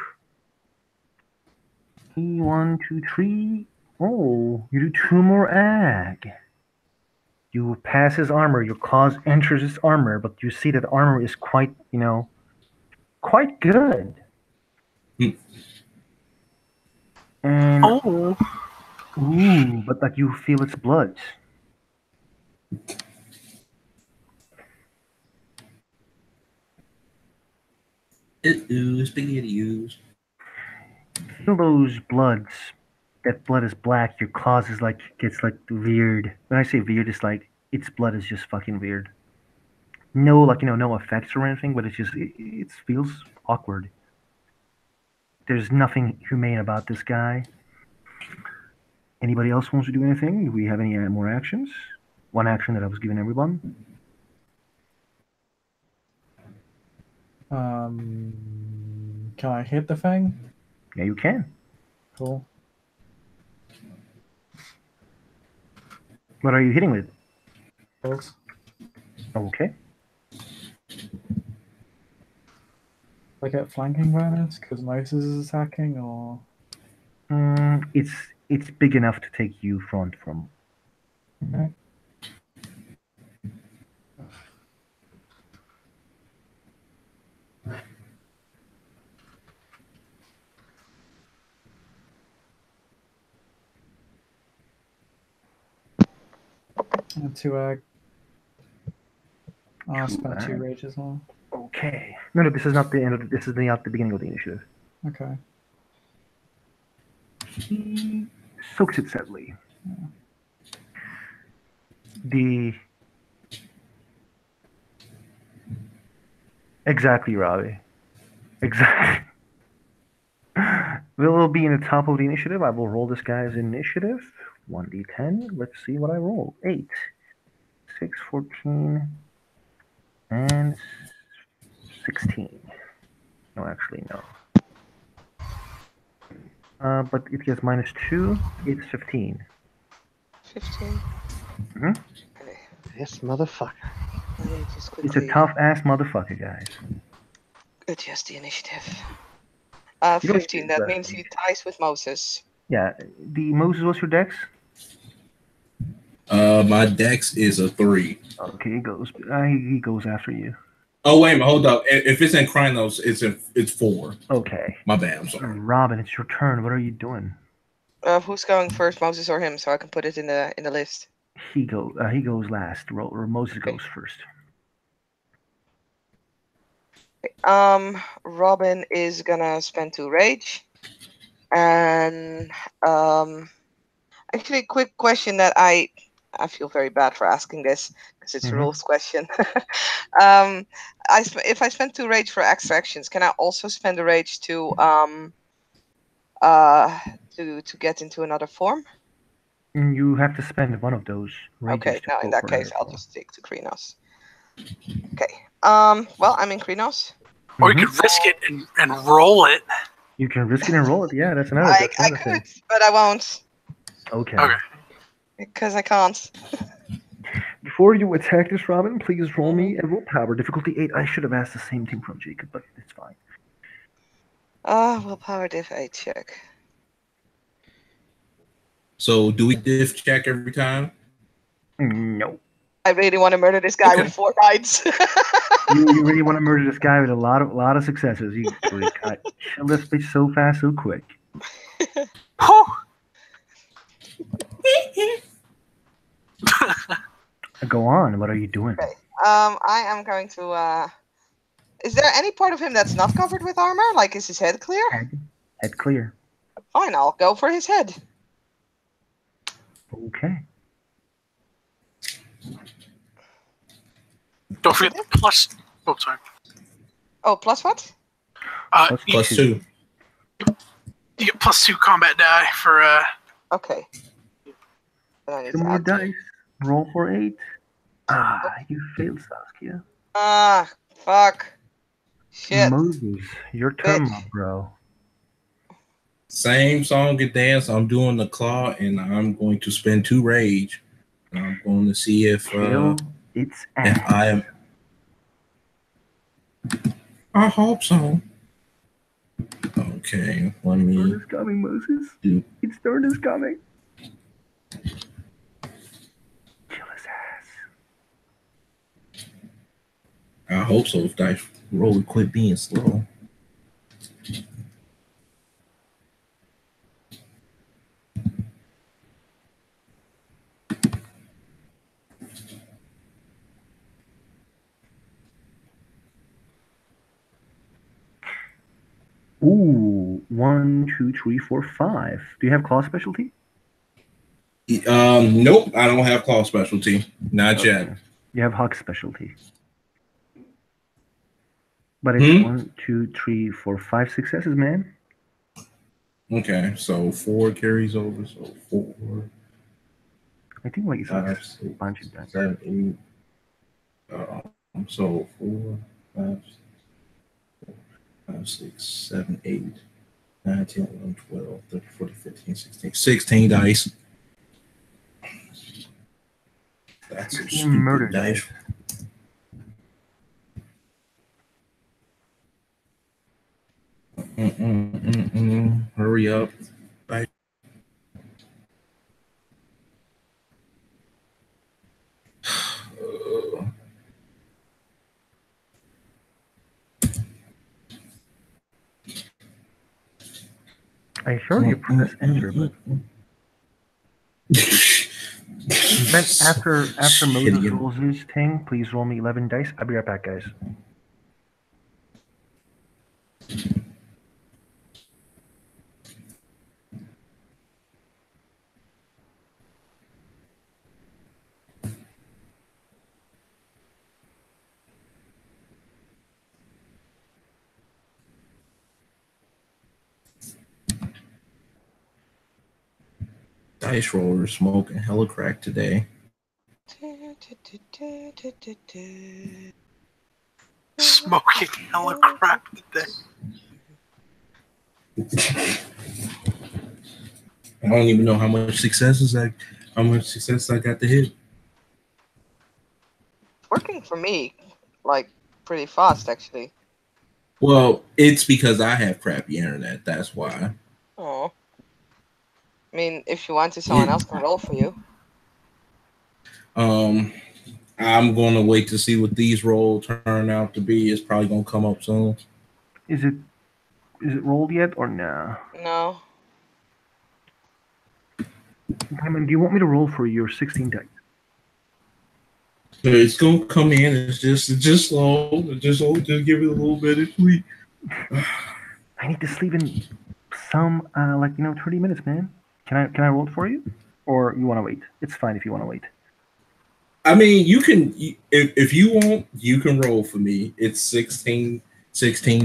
A: 1, 2, 3. Oh, you do 2 more egg. You pass his armor. Your claws enters his armor, but you see that the armor is quite, quite good. And but like you feel its blood.
F: Spaghetti ooze.
A: Feel those bloods. That blood is black. Your claws is gets weird. When I say weird, it's like its blood is just fucking weird. No, no effects or anything, but it's just it feels awkward. There's nothing humane about this guy. Anybody else wants to do anything? Do we have any more actions? One action that I was giving everyone.
C: Can I hit the thing?
A: Yeah, you can.
C: Cool.
A: What are you hitting with?
C: Cool.
A: Okay.
C: I get flanking bonus because Moses is attacking, or
A: It's big enough to take you front from.
C: okay. And 2 egg. I'll spend 2 rage as well.
A: Okay. No, this is not the end of this is not the beginning of the initiative.
C: Okay.
A: He soaks it sadly. Exactly, Robbie. Exactly. Will be in the top of the initiative. I will roll this guy's initiative. 1d10. Let's see what I roll. 8, 6, 14, and 16. No, actually, no. But it gets -2. It's 15.
B: 15.
A: Mm-hmm.
D: This motherfucker.
B: Let me just
A: It's a
B: quickly
A: tough ass motherfucker, guys.
B: adjust the initiative.
A: You don't
B: 15.
A: see
B: That
A: that.
B: means he ties with Moses.
A: Yeah. The Moses, what's your dex?
F: My dex is a 3.
A: Okay, he goes after you.
F: Oh wait a minute, hold up. If it's in Krynos, it's 4.
A: Okay.
F: My bad. I'm sorry.
A: Robin, it's your turn. What are you doing?
B: Who's going first, Moses or him, so I can put it in the list?
A: He goes last. Or Moses goes first.
B: Robin is gonna spend 2 rage, and actually, quick question that I feel very bad for asking this because it's a rules question. If I spend 2 rage for extra actions, can I also spend a rage to get into another form?
A: You have to spend one of those rages.
B: Okay, now in that case, I'll just stick to Krynos. Okay. Well, I'm in Krynos.
E: Or you could risk it and roll it.
A: You can risk it and roll it. Yeah, that's another.
B: I could, but I won't.
A: Okay.
B: Because I can't.
A: Before you attack this, Robin, please roll me a willpower. Difficulty 8. I should have asked the same thing from Jacob, but it's fine.
B: Willpower diff 8 check.
F: So do we diff check every time?
A: No.
B: I really want to murder this guy with 4 knights.
A: you really want to murder this guy with a lot of successes. You kill this bitch so fast, so quick. Go on. What are you doing?
B: Okay. I am going to. Is there any part of him that's not covered with armor? Like, is his head clear?
A: Head clear.
B: Fine, I'll go for his head.
A: Okay.
E: Don't forget the plus. Oh, sorry.
B: Oh, plus what?
F: Plus two.
E: You get +2 combat die for.
B: Okay. And I need
A: 2
B: to
A: more
B: add 2.
A: dice. Roll for 8. You failed, Saskia.
B: Fuck. Shit.
A: Moses, your turn, my bro.
F: Same song and dance. I'm doing the claw, and I'm going to spend 2 rage. And I'm going to see if
A: It's
F: I am. I hope so. Okay, let me.
A: Turn is coming, Moses. Its turn is coming. Kill his ass.
F: I hope so. If dice roll quit being slow.
A: Ooh, 1, 2, 3, 4, 5. Do you have claw specialty?
F: Nope, I don't have claw specialty. Not yet.
A: You have hawk specialty. But it's 1, 2, 3, 4, 5 successes, man.
F: Okay, so 4 carries over, so 4.
A: I think like it's
F: 5,
A: like
F: 6,
A: a bunch of dice.
F: 7, 8. So 4, 5, 6, 7, 8, 9, 10, 11, 12, 13, 14, 15, 16. 16 dice. That's some stupid
A: Murder
F: dice. Hurry up. Bye.
A: I heard you press enter, but then after Moses rolls his thing, please roll me 11 dice. I'll be right back, guys.
F: Dice roller smoking hella crack today.
E: Smoking hella crap today.
F: I don't even know how much success I got to hit.
B: Working for me, like, pretty fast, actually.
F: Well, it's because I have crappy internet. That's why.
B: Oh. I mean, if you want to, someone else can roll for you.
F: I'm gonna wait to see what these rolls turn out to be. It's probably gonna come up soon.
A: Is it rolled yet or no?
B: No.
A: Diamond, do you want me to roll for your 16 dice?
F: It's gonna come in. It's just slow. Just give it a little bit of sleep.
A: I need to sleep in some 30 minutes, man. Can I roll it for you, or you want to wait? It's fine if you want to wait.
F: I mean, you can if you want, you can roll for me. It's 16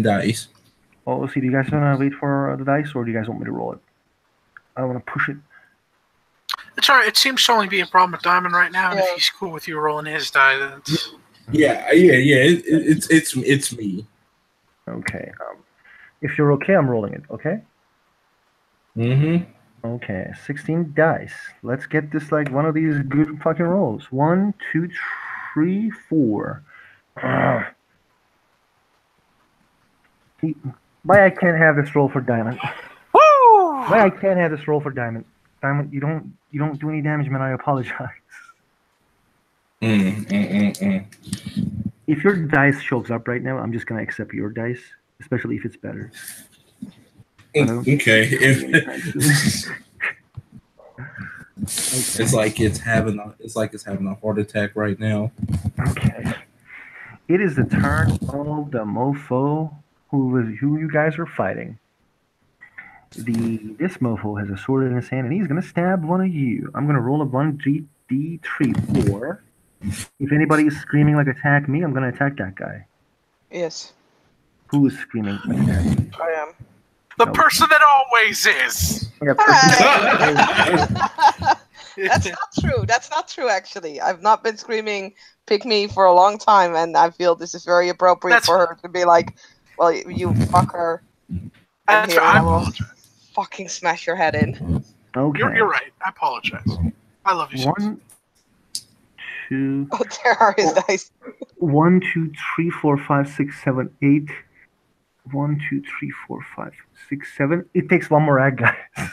F: dice.
A: Well, let's see. Do you guys want to wait for the dice, or do you guys want me to roll it? I don't want to push it.
E: It's alright. It seems to only be a problem with Diamond right now, and if he's cool with you rolling his die, then it's...
F: Yeah. It's me.
A: Okay. If you're okay, I'm rolling it. Okay.
F: Mm-hmm.
A: Okay. 16 dice. Let's get this like one of these good fucking rolls. 1, 2, 3, 4. Why I can't have this roll for Diamond?
E: Woo!
A: Why I can't have this roll for Diamond? Diamond, you don't do any damage, man. I apologize. If your dice shows up right now, I'm just gonna accept your dice, especially if it's better.
F: Okay. It's like it's having a heart attack right now.
A: Okay. It is the turn of the mofo who you guys are fighting. This mofo has a sword in his hand and he's gonna stab one of you. I'm gonna roll a 1d3 4. If anybody is screaming like attack me, I'm gonna attack that guy.
B: Yes,
A: Who is screaming attack me?
B: I am.
E: The
A: Okay.
E: person that always is.
A: Yeah,
B: That's not true. That's not true, actually. I've not been screaming pick me for a long time, and I feel this is very appropriate
E: That's
B: for her to be like, well, you fucker. And
E: That's
B: here
E: I
B: I will
E: apologize.
B: fucking smash your head in.
A: okay.
E: You're right. I apologize. I love you. Susan.
A: 1, 2,
B: Oh, there are his dice.
A: 1, 2, 3, 4, 5, 6, 7, 8. 1, 2, 3, 4, 5, 6, 7. It takes one more egg, guys.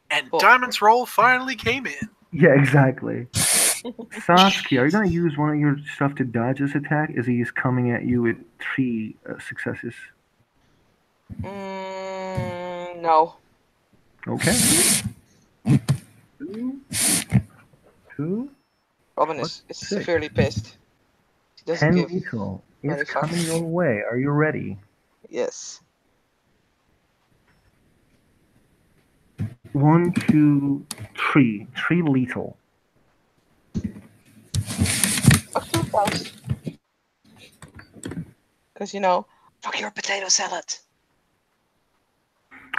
E: And
B: Cool.
E: Diamond's roll finally came in.
A: Yeah, exactly. Sasuke, are you going to use one of your stuff to dodge this attack as he is coming at you with 3 successes?
B: No.
A: Okay. 2,
B: Robin is severely pissed. She doesn't
A: 10
B: give
A: lethal
B: any
A: is
B: fucks.
A: coming your way. Are you ready?
B: Yes.
A: 1, 2, 3. 3 lethal.
B: Fuck you, Klaus. Because, fuck your potato salad.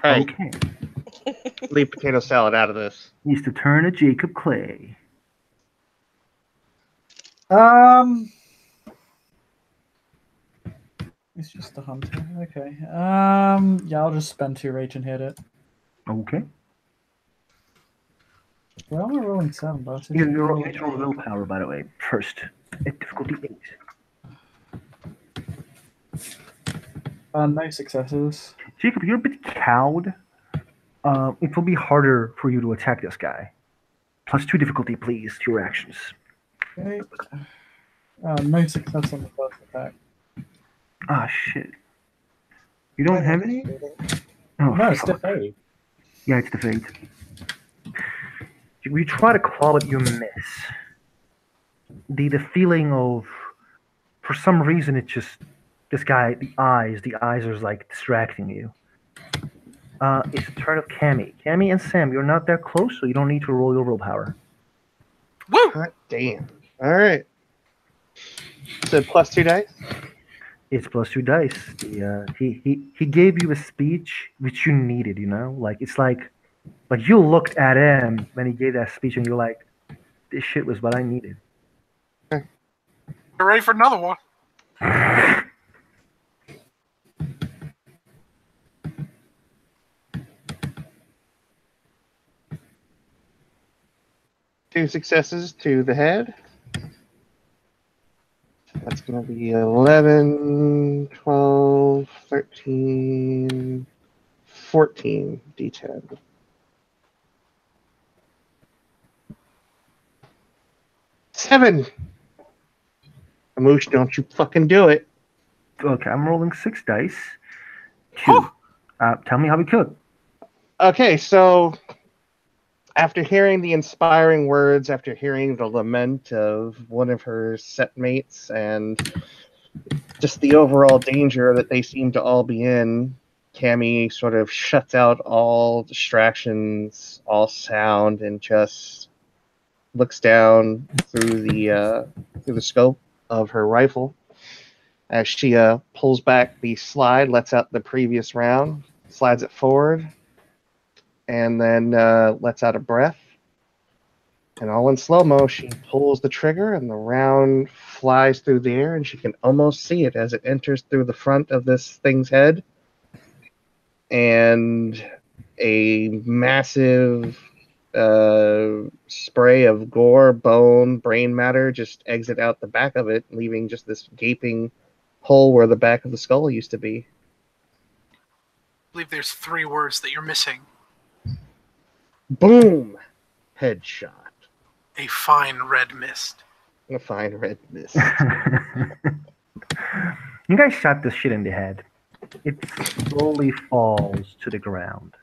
D: All right,
A: Okay.
D: leave potato salad out of this.
A: It's the turn of Jacob Clay.
G: It's just the hunter. Okay. Yeah, I'll just spend 2 rage and hit it.
A: Okay.
G: We're only rolling 7, but
A: Your willpower, by the way, first. At difficulty 8.
G: no successes.
A: Jacob, you're a bit cowed. It will be harder for you to attack this guy. +2 difficulty, please, to your actions.
G: Okay. No success on the first attack.
A: Ah, shit. You don't have any? Oh,
G: No, it's
A: fuck.
G: defeat.
A: Yeah, it's the fate. We try to call it, you miss. The feeling of, for some reason, it's just this guy. The eyes are like distracting you. It's the turn of Cammy. Cammy and Sam, you're not that close, so you don't need to roll your willpower.
E: Woo!
D: God damn. All right. So +2 dice.
A: It's +2 dice. He gave you a speech which you needed. Like it's like you looked at him when he gave that speech, and you're like, this shit was what I needed.
E: You ready for another one?
D: Two successes to the head. That's going to be 11, 12, 13, 14 D10. Seven. Amoosh, don't you fucking do it.
A: Okay, I'm rolling 6 dice. 2. Tell me how we could.
D: Okay, so after hearing the inspiring words, after hearing the lament of one of her set mates, and just the overall danger that they seem to all be in, Cammy sort of shuts out all distractions, all sound, and just looks down through the scope of her rifle as she pulls back the slide, lets out the previous round, slides it forward, and then lets out a breath. And all in slow-mo, she pulls the trigger, and the round flies through the air, and she can almost see it as it enters through the front of this thing's head. And a massive spray of gore, bone, brain matter just exit out the back of it, leaving just this gaping hole where the back of the skull used to be.
E: I believe there's 3 words that you're missing.
D: Boom! Headshot.
E: A fine red mist.
D: A fine red mist.
A: You guys shot this shit in the head. It slowly falls to the ground.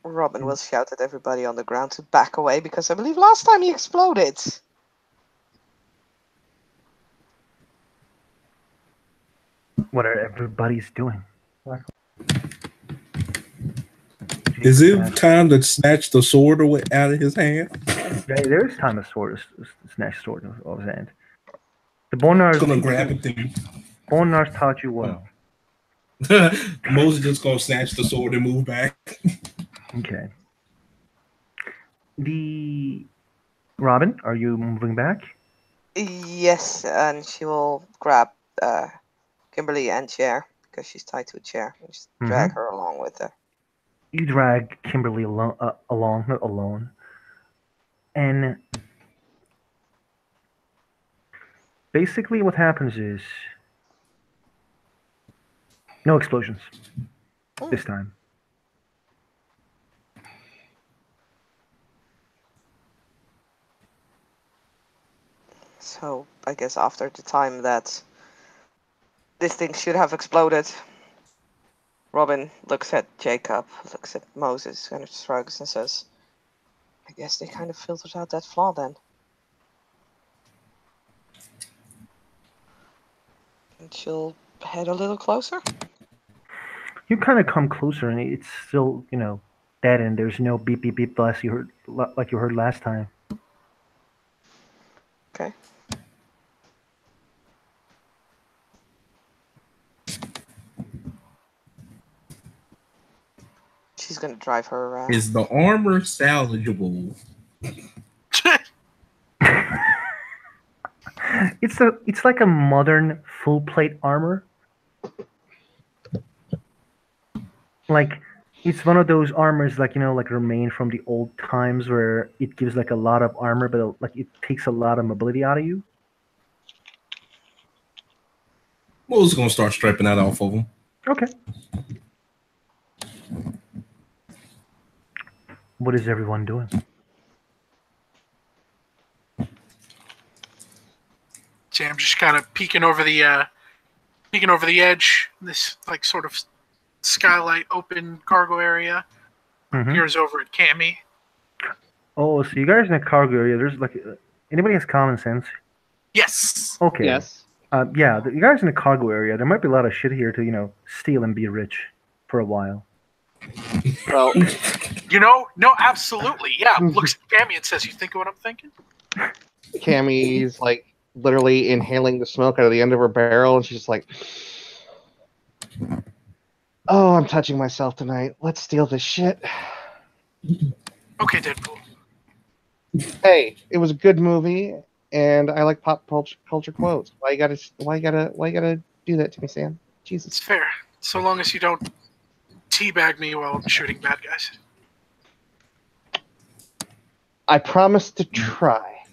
B: Robin will shout at everybody on the ground to back away because I believe last time he exploded.
A: What are everybody's doing?
F: Is it time to snatch the sword out of his hand?
A: Yeah, there is time to snatch sword of his hand. The Bonars
F: Gonna grab it then.
A: Bonars taught you well.
F: Moses just gonna snatch the sword and move back.
A: Okay. Robin, are you moving back?
B: Yes, and she will grab Kimberly and chair because she's tied to a chair and just drag her along with her.
A: You drag Kimberly along, not alone, and basically what happens is no explosions this time.
B: So I guess after the time that this thing should have exploded, Robin looks at Jacob, looks at Moses, kind of shrugs and says, I guess they kind of filtered out that flaw then. And she'll head a little closer.
A: You kind of come closer, and it's still, dead, and there's no beep beep beep like you heard last time.
B: Okay. She's gonna drive her around.
F: Is the armor salvageable?
A: It's like a modern full plate armor. Like it's one of those armors like remain from the old times where it gives like a lot of armor, but it takes a lot of mobility out of you.
F: Moses gonna start stripping that off of him.
A: Okay. What is everyone doing?
E: Sam just kind of peeking over the edge. This like sort of skylight open cargo area. Peers over at Cammy.
A: Oh, so you guys in the cargo area? There's anybody has common sense?
E: Yes.
A: Okay.
D: Yes.
A: Yeah, you guys in the cargo area. There might be a lot of shit here to steal and be rich for a while.
D: Well,
E: No, absolutely. Yeah, looks at Cammy and says, "You think of what I'm thinking?"
D: Cammy's like literally inhaling the smoke out of the end of her barrel, and she's just like, "Oh, I'm touching myself tonight. Let's steal this shit."
E: Okay, Deadpool.
D: Hey, it was a good movie, and I like pop culture quotes. Why you gotta do that to me, Sam? Jesus.
E: It's fair, so long as you don't teabag me while I'm shooting bad guys.
D: I promise to try.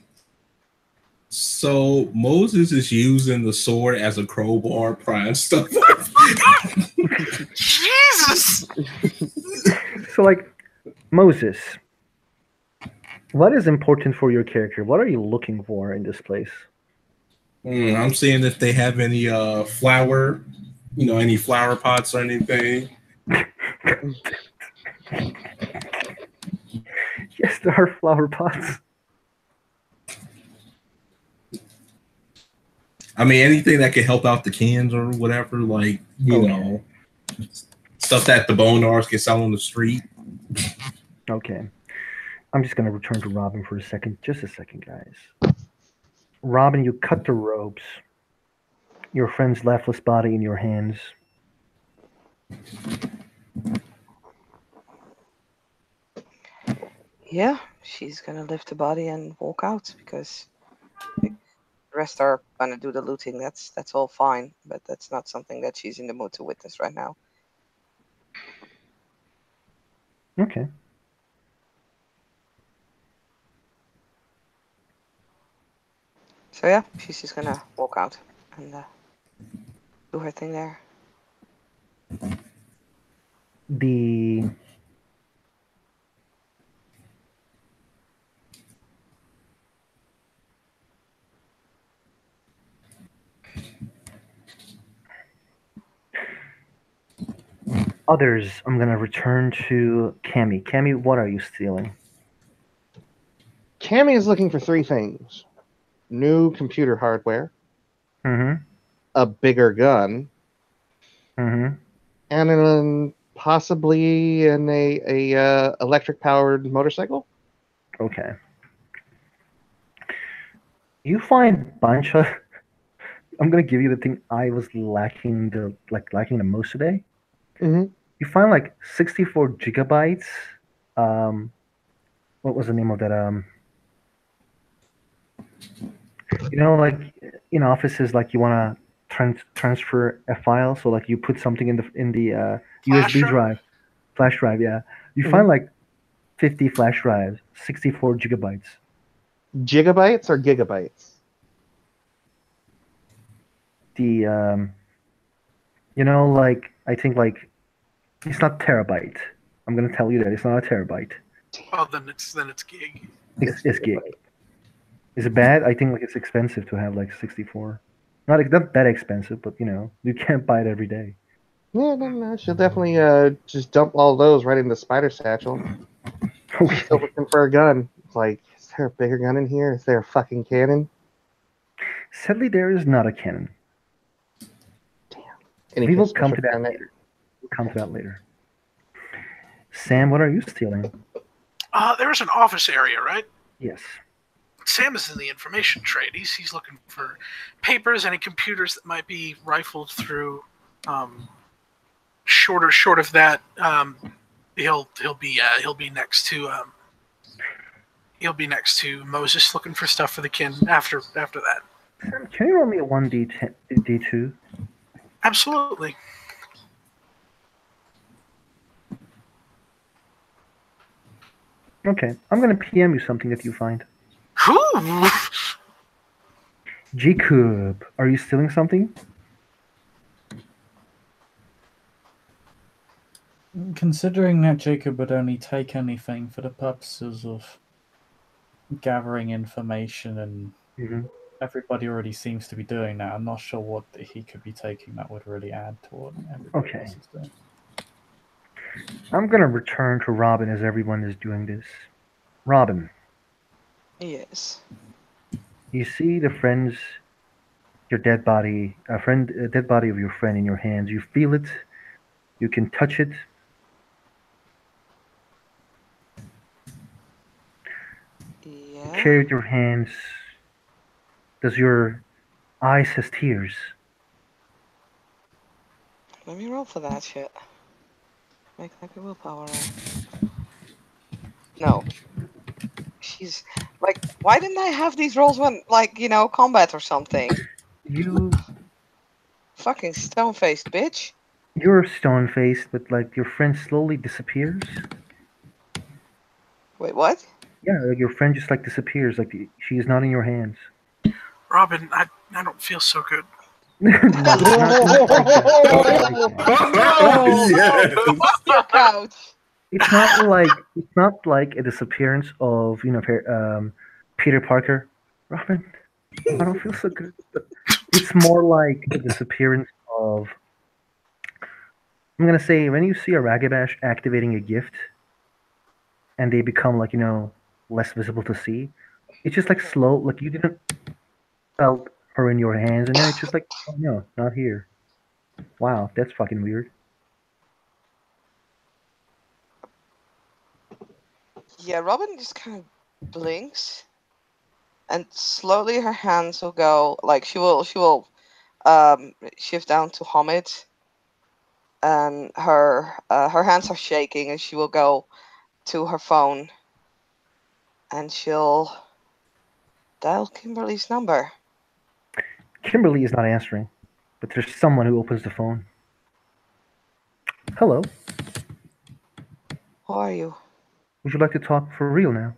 F: So Moses is using the sword as a crowbar, prying stuff.
E: Jesus!
A: So, Moses, what is important for your character? What are you looking for in this place?
F: I'm seeing if they have any flower, any flower pots or anything.
A: Yes, there are flower pots.
F: I mean, anything that can help out the cans or whatever, stuff that the bonars can sell on the street.
A: Okay. I'm just going to return to Robin for a second. Just a second, guys. Robin, you cut the ropes. Your friend's lifeless body in your hands.
B: Yeah, she's gonna lift the body and walk out because the rest are gonna do the looting. That's all fine, but that's not something that she's in the mood to witness right now.
A: Okay.
B: So yeah, she's just gonna walk out and do her thing there.
A: The others, I'm gonna return to Cammy. Cammy, what are you stealing?
D: Cammy is looking for three things: new computer hardware,
A: Mm-hmm.
D: a bigger gun,
A: Mm-hmm.
D: and then possibly a electric powered motorcycle.
A: Okay. You find bunch of. I'm gonna give you the thing I was lacking the most today.
D: Mm-hmm.
A: You find like 64 gigabytes. Um, what was the name of that? Like in offices, like you wanna transfer a file, so like you put something in the
E: Flash
A: USB
E: drive?
A: drive, flash drive. Yeah, you find like 50 flash drives, 64 gigabytes.
D: Gigabytes or gigabytes?
A: The like I think like it's not terabyte. I'm gonna tell you that it's not a terabyte.
E: Oh, then it's gig.
A: It's gig. Is it bad? I think like it's expensive to have like 64. Not that expensive, but you can't buy it every day.
D: Yeah, no. She'll definitely just dump all those right into Spider Satchel. She's still looking for a gun. It's like, is there a bigger gun in here? Is there a fucking cannon?
A: Sadly, there is not a cannon.
D: Any
A: We will
D: special
A: come to that
D: kind of-
A: later. We'll come to that later. Sam, what are you stealing?
E: There's an office area, right?
A: Yes.
E: Sam is in the information trade. He's looking for papers, any computers that might be rifled through. Short of that, he'll be next to Moses looking for stuff for the kin after that.
A: Sam, can you roll me a 1d2?
E: Absolutely.
A: Okay, I'm gonna PM you something that you find.
E: Whew.
A: Jacob, are you stealing something?
G: Considering that Jacob would only take anything for the purposes of gathering information, and
A: Mm-hmm.
G: everybody already seems to be doing that, I'm not sure what he could be taking that would really add to what everybody
A: Okay.
G: else is doing.
A: I'm gonna return to Robin as everyone is doing this. Robin,
B: Yes.
A: you see the friends, your dead body, a dead body of your friend in your hands. You feel it. You can touch it. You
B: Yeah.
A: carry it in your hands. Does your eyes has tears?
B: Let me roll for that shit. Make like a willpower roll. No. She's like, why didn't I have these rolls when, like, combat or something?
A: You
B: Fucking stone-faced bitch.
A: you're stone-faced, but like your friend slowly disappears.
B: Wait, what?
A: Yeah, like your friend just like disappears. Like she is not in your hands.
E: Robin, I don't feel so good.
A: No, it's not like that.
F: Yes.
B: Your couch.
A: It's not like a disappearance of Peter Parker. Robin, I don't feel so good. But it's more like a disappearance of. I'm gonna say when you see a Ragabash activating a gift, and they become like less visible to see. It's just like slow. Like you didn't felt her in your hands, and then it's just like, oh no, not here. Wow, that's fucking weird.
B: Yeah, Robin just kind of blinks, and slowly her hands will go, like she will shift down to Hamid, and her hands are shaking, and she will go to her phone, and she'll dial Kimberly's number.
A: Kimberly is not answering, but there's someone who opens the phone. Hello,
B: Who are you?
A: would you like to talk for real now?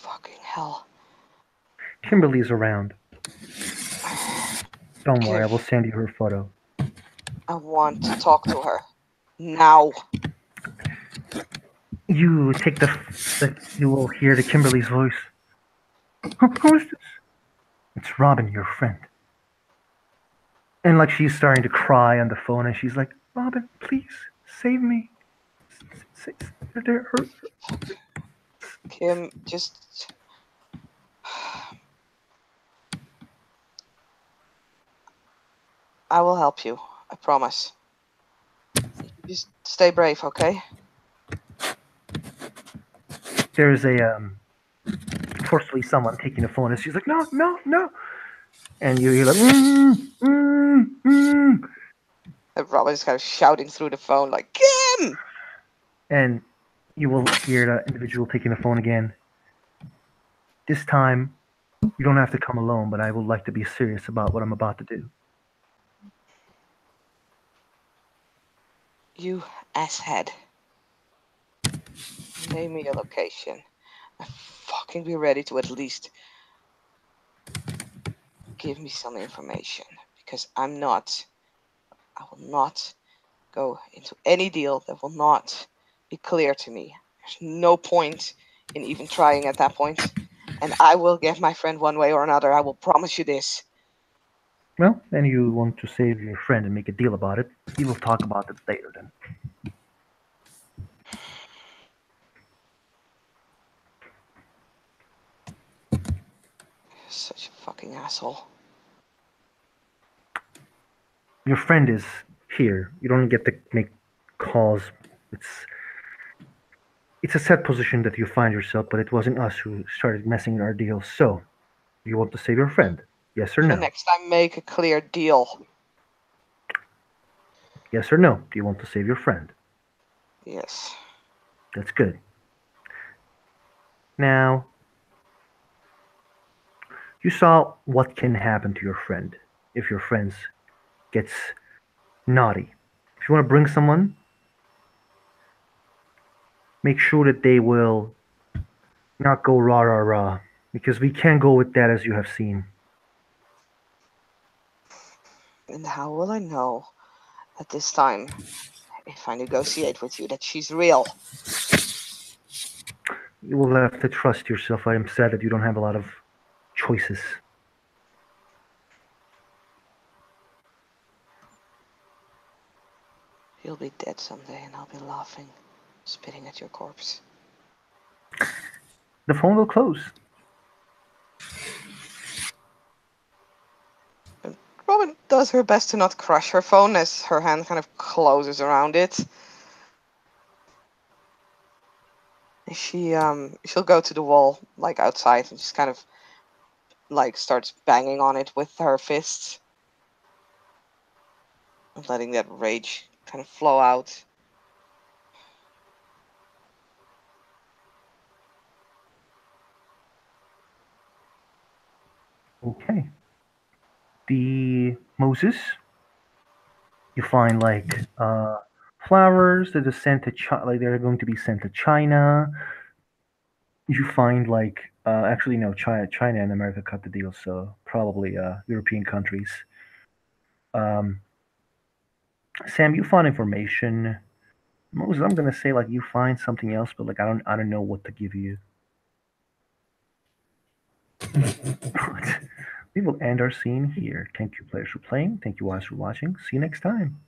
B: Fucking hell.
A: Kimberly's around. Don't worry, I will
B: Give.
A: send you her photo.
B: I want to talk to her. Now.
A: You take you will hear the Kimberly's voice. Who is this? It's Robin, your friend. And like she's starting to cry on the phone, and she's like, "Robin, please save me." They're hurt.
B: Kim, just. I will help you. I promise. Just stay brave, okay?
A: There's a forcefully someone taking the phone, and she's like, "No, no, no!" And you're like,
B: And Robin's kind of shouting through the phone like, Kim!
A: and you will hear the individual taking the phone again. This time, you don't have to come alone, but I would like to be serious about what I'm about to do.
B: You asshead. Name me your location. I'll fucking be ready to at least give me some information. Because I will not go into any deal that will not be clear to me. There's no point in even trying at that point. And I will get my friend one way or another. I will promise you this.
A: Well, then you want to save your friend and make a deal about it. We will talk about it later then.
B: Such a fucking asshole.
A: Your friend is here. You don't get to make calls. It's a set position that you find yourself, but it wasn't us who started messing our deals. So, you want to save your friend? Yes or no?
B: The next time, make a clear deal.
A: Yes or no? Do you want to save your friend?
B: Yes.
A: That's good. Now, you saw what can happen to your friend if your friend gets naughty. If you want to bring someone, make sure that they will not go rah rah rah, because we can't go with that as you have seen.
B: And how will I know at this time, if I negotiate with you, that she's real?
A: You will have to trust yourself. I am sad that you don't have a lot of choices.
B: You'll be dead someday and I'll be laughing, spitting at your corpse.
A: The phone will close.
B: And Robin does her best to not crush her phone as her hand kind of closes around it. And she'll go to the wall, like outside, and just kind of like starts banging on it with her fists. And letting that rage kind of flow out.
A: Okay. The Moses, you find like flowers that are sent to like they're going to be sent to China. You find like actually no, China and America cut the deal, so probably European countries. Sam, you find information. Moses, I'm gonna say like you find something else, but like I don't know what to give you. We will end our scene here. Thank you, players, for playing. Thank you, guys, for watching. See you next time.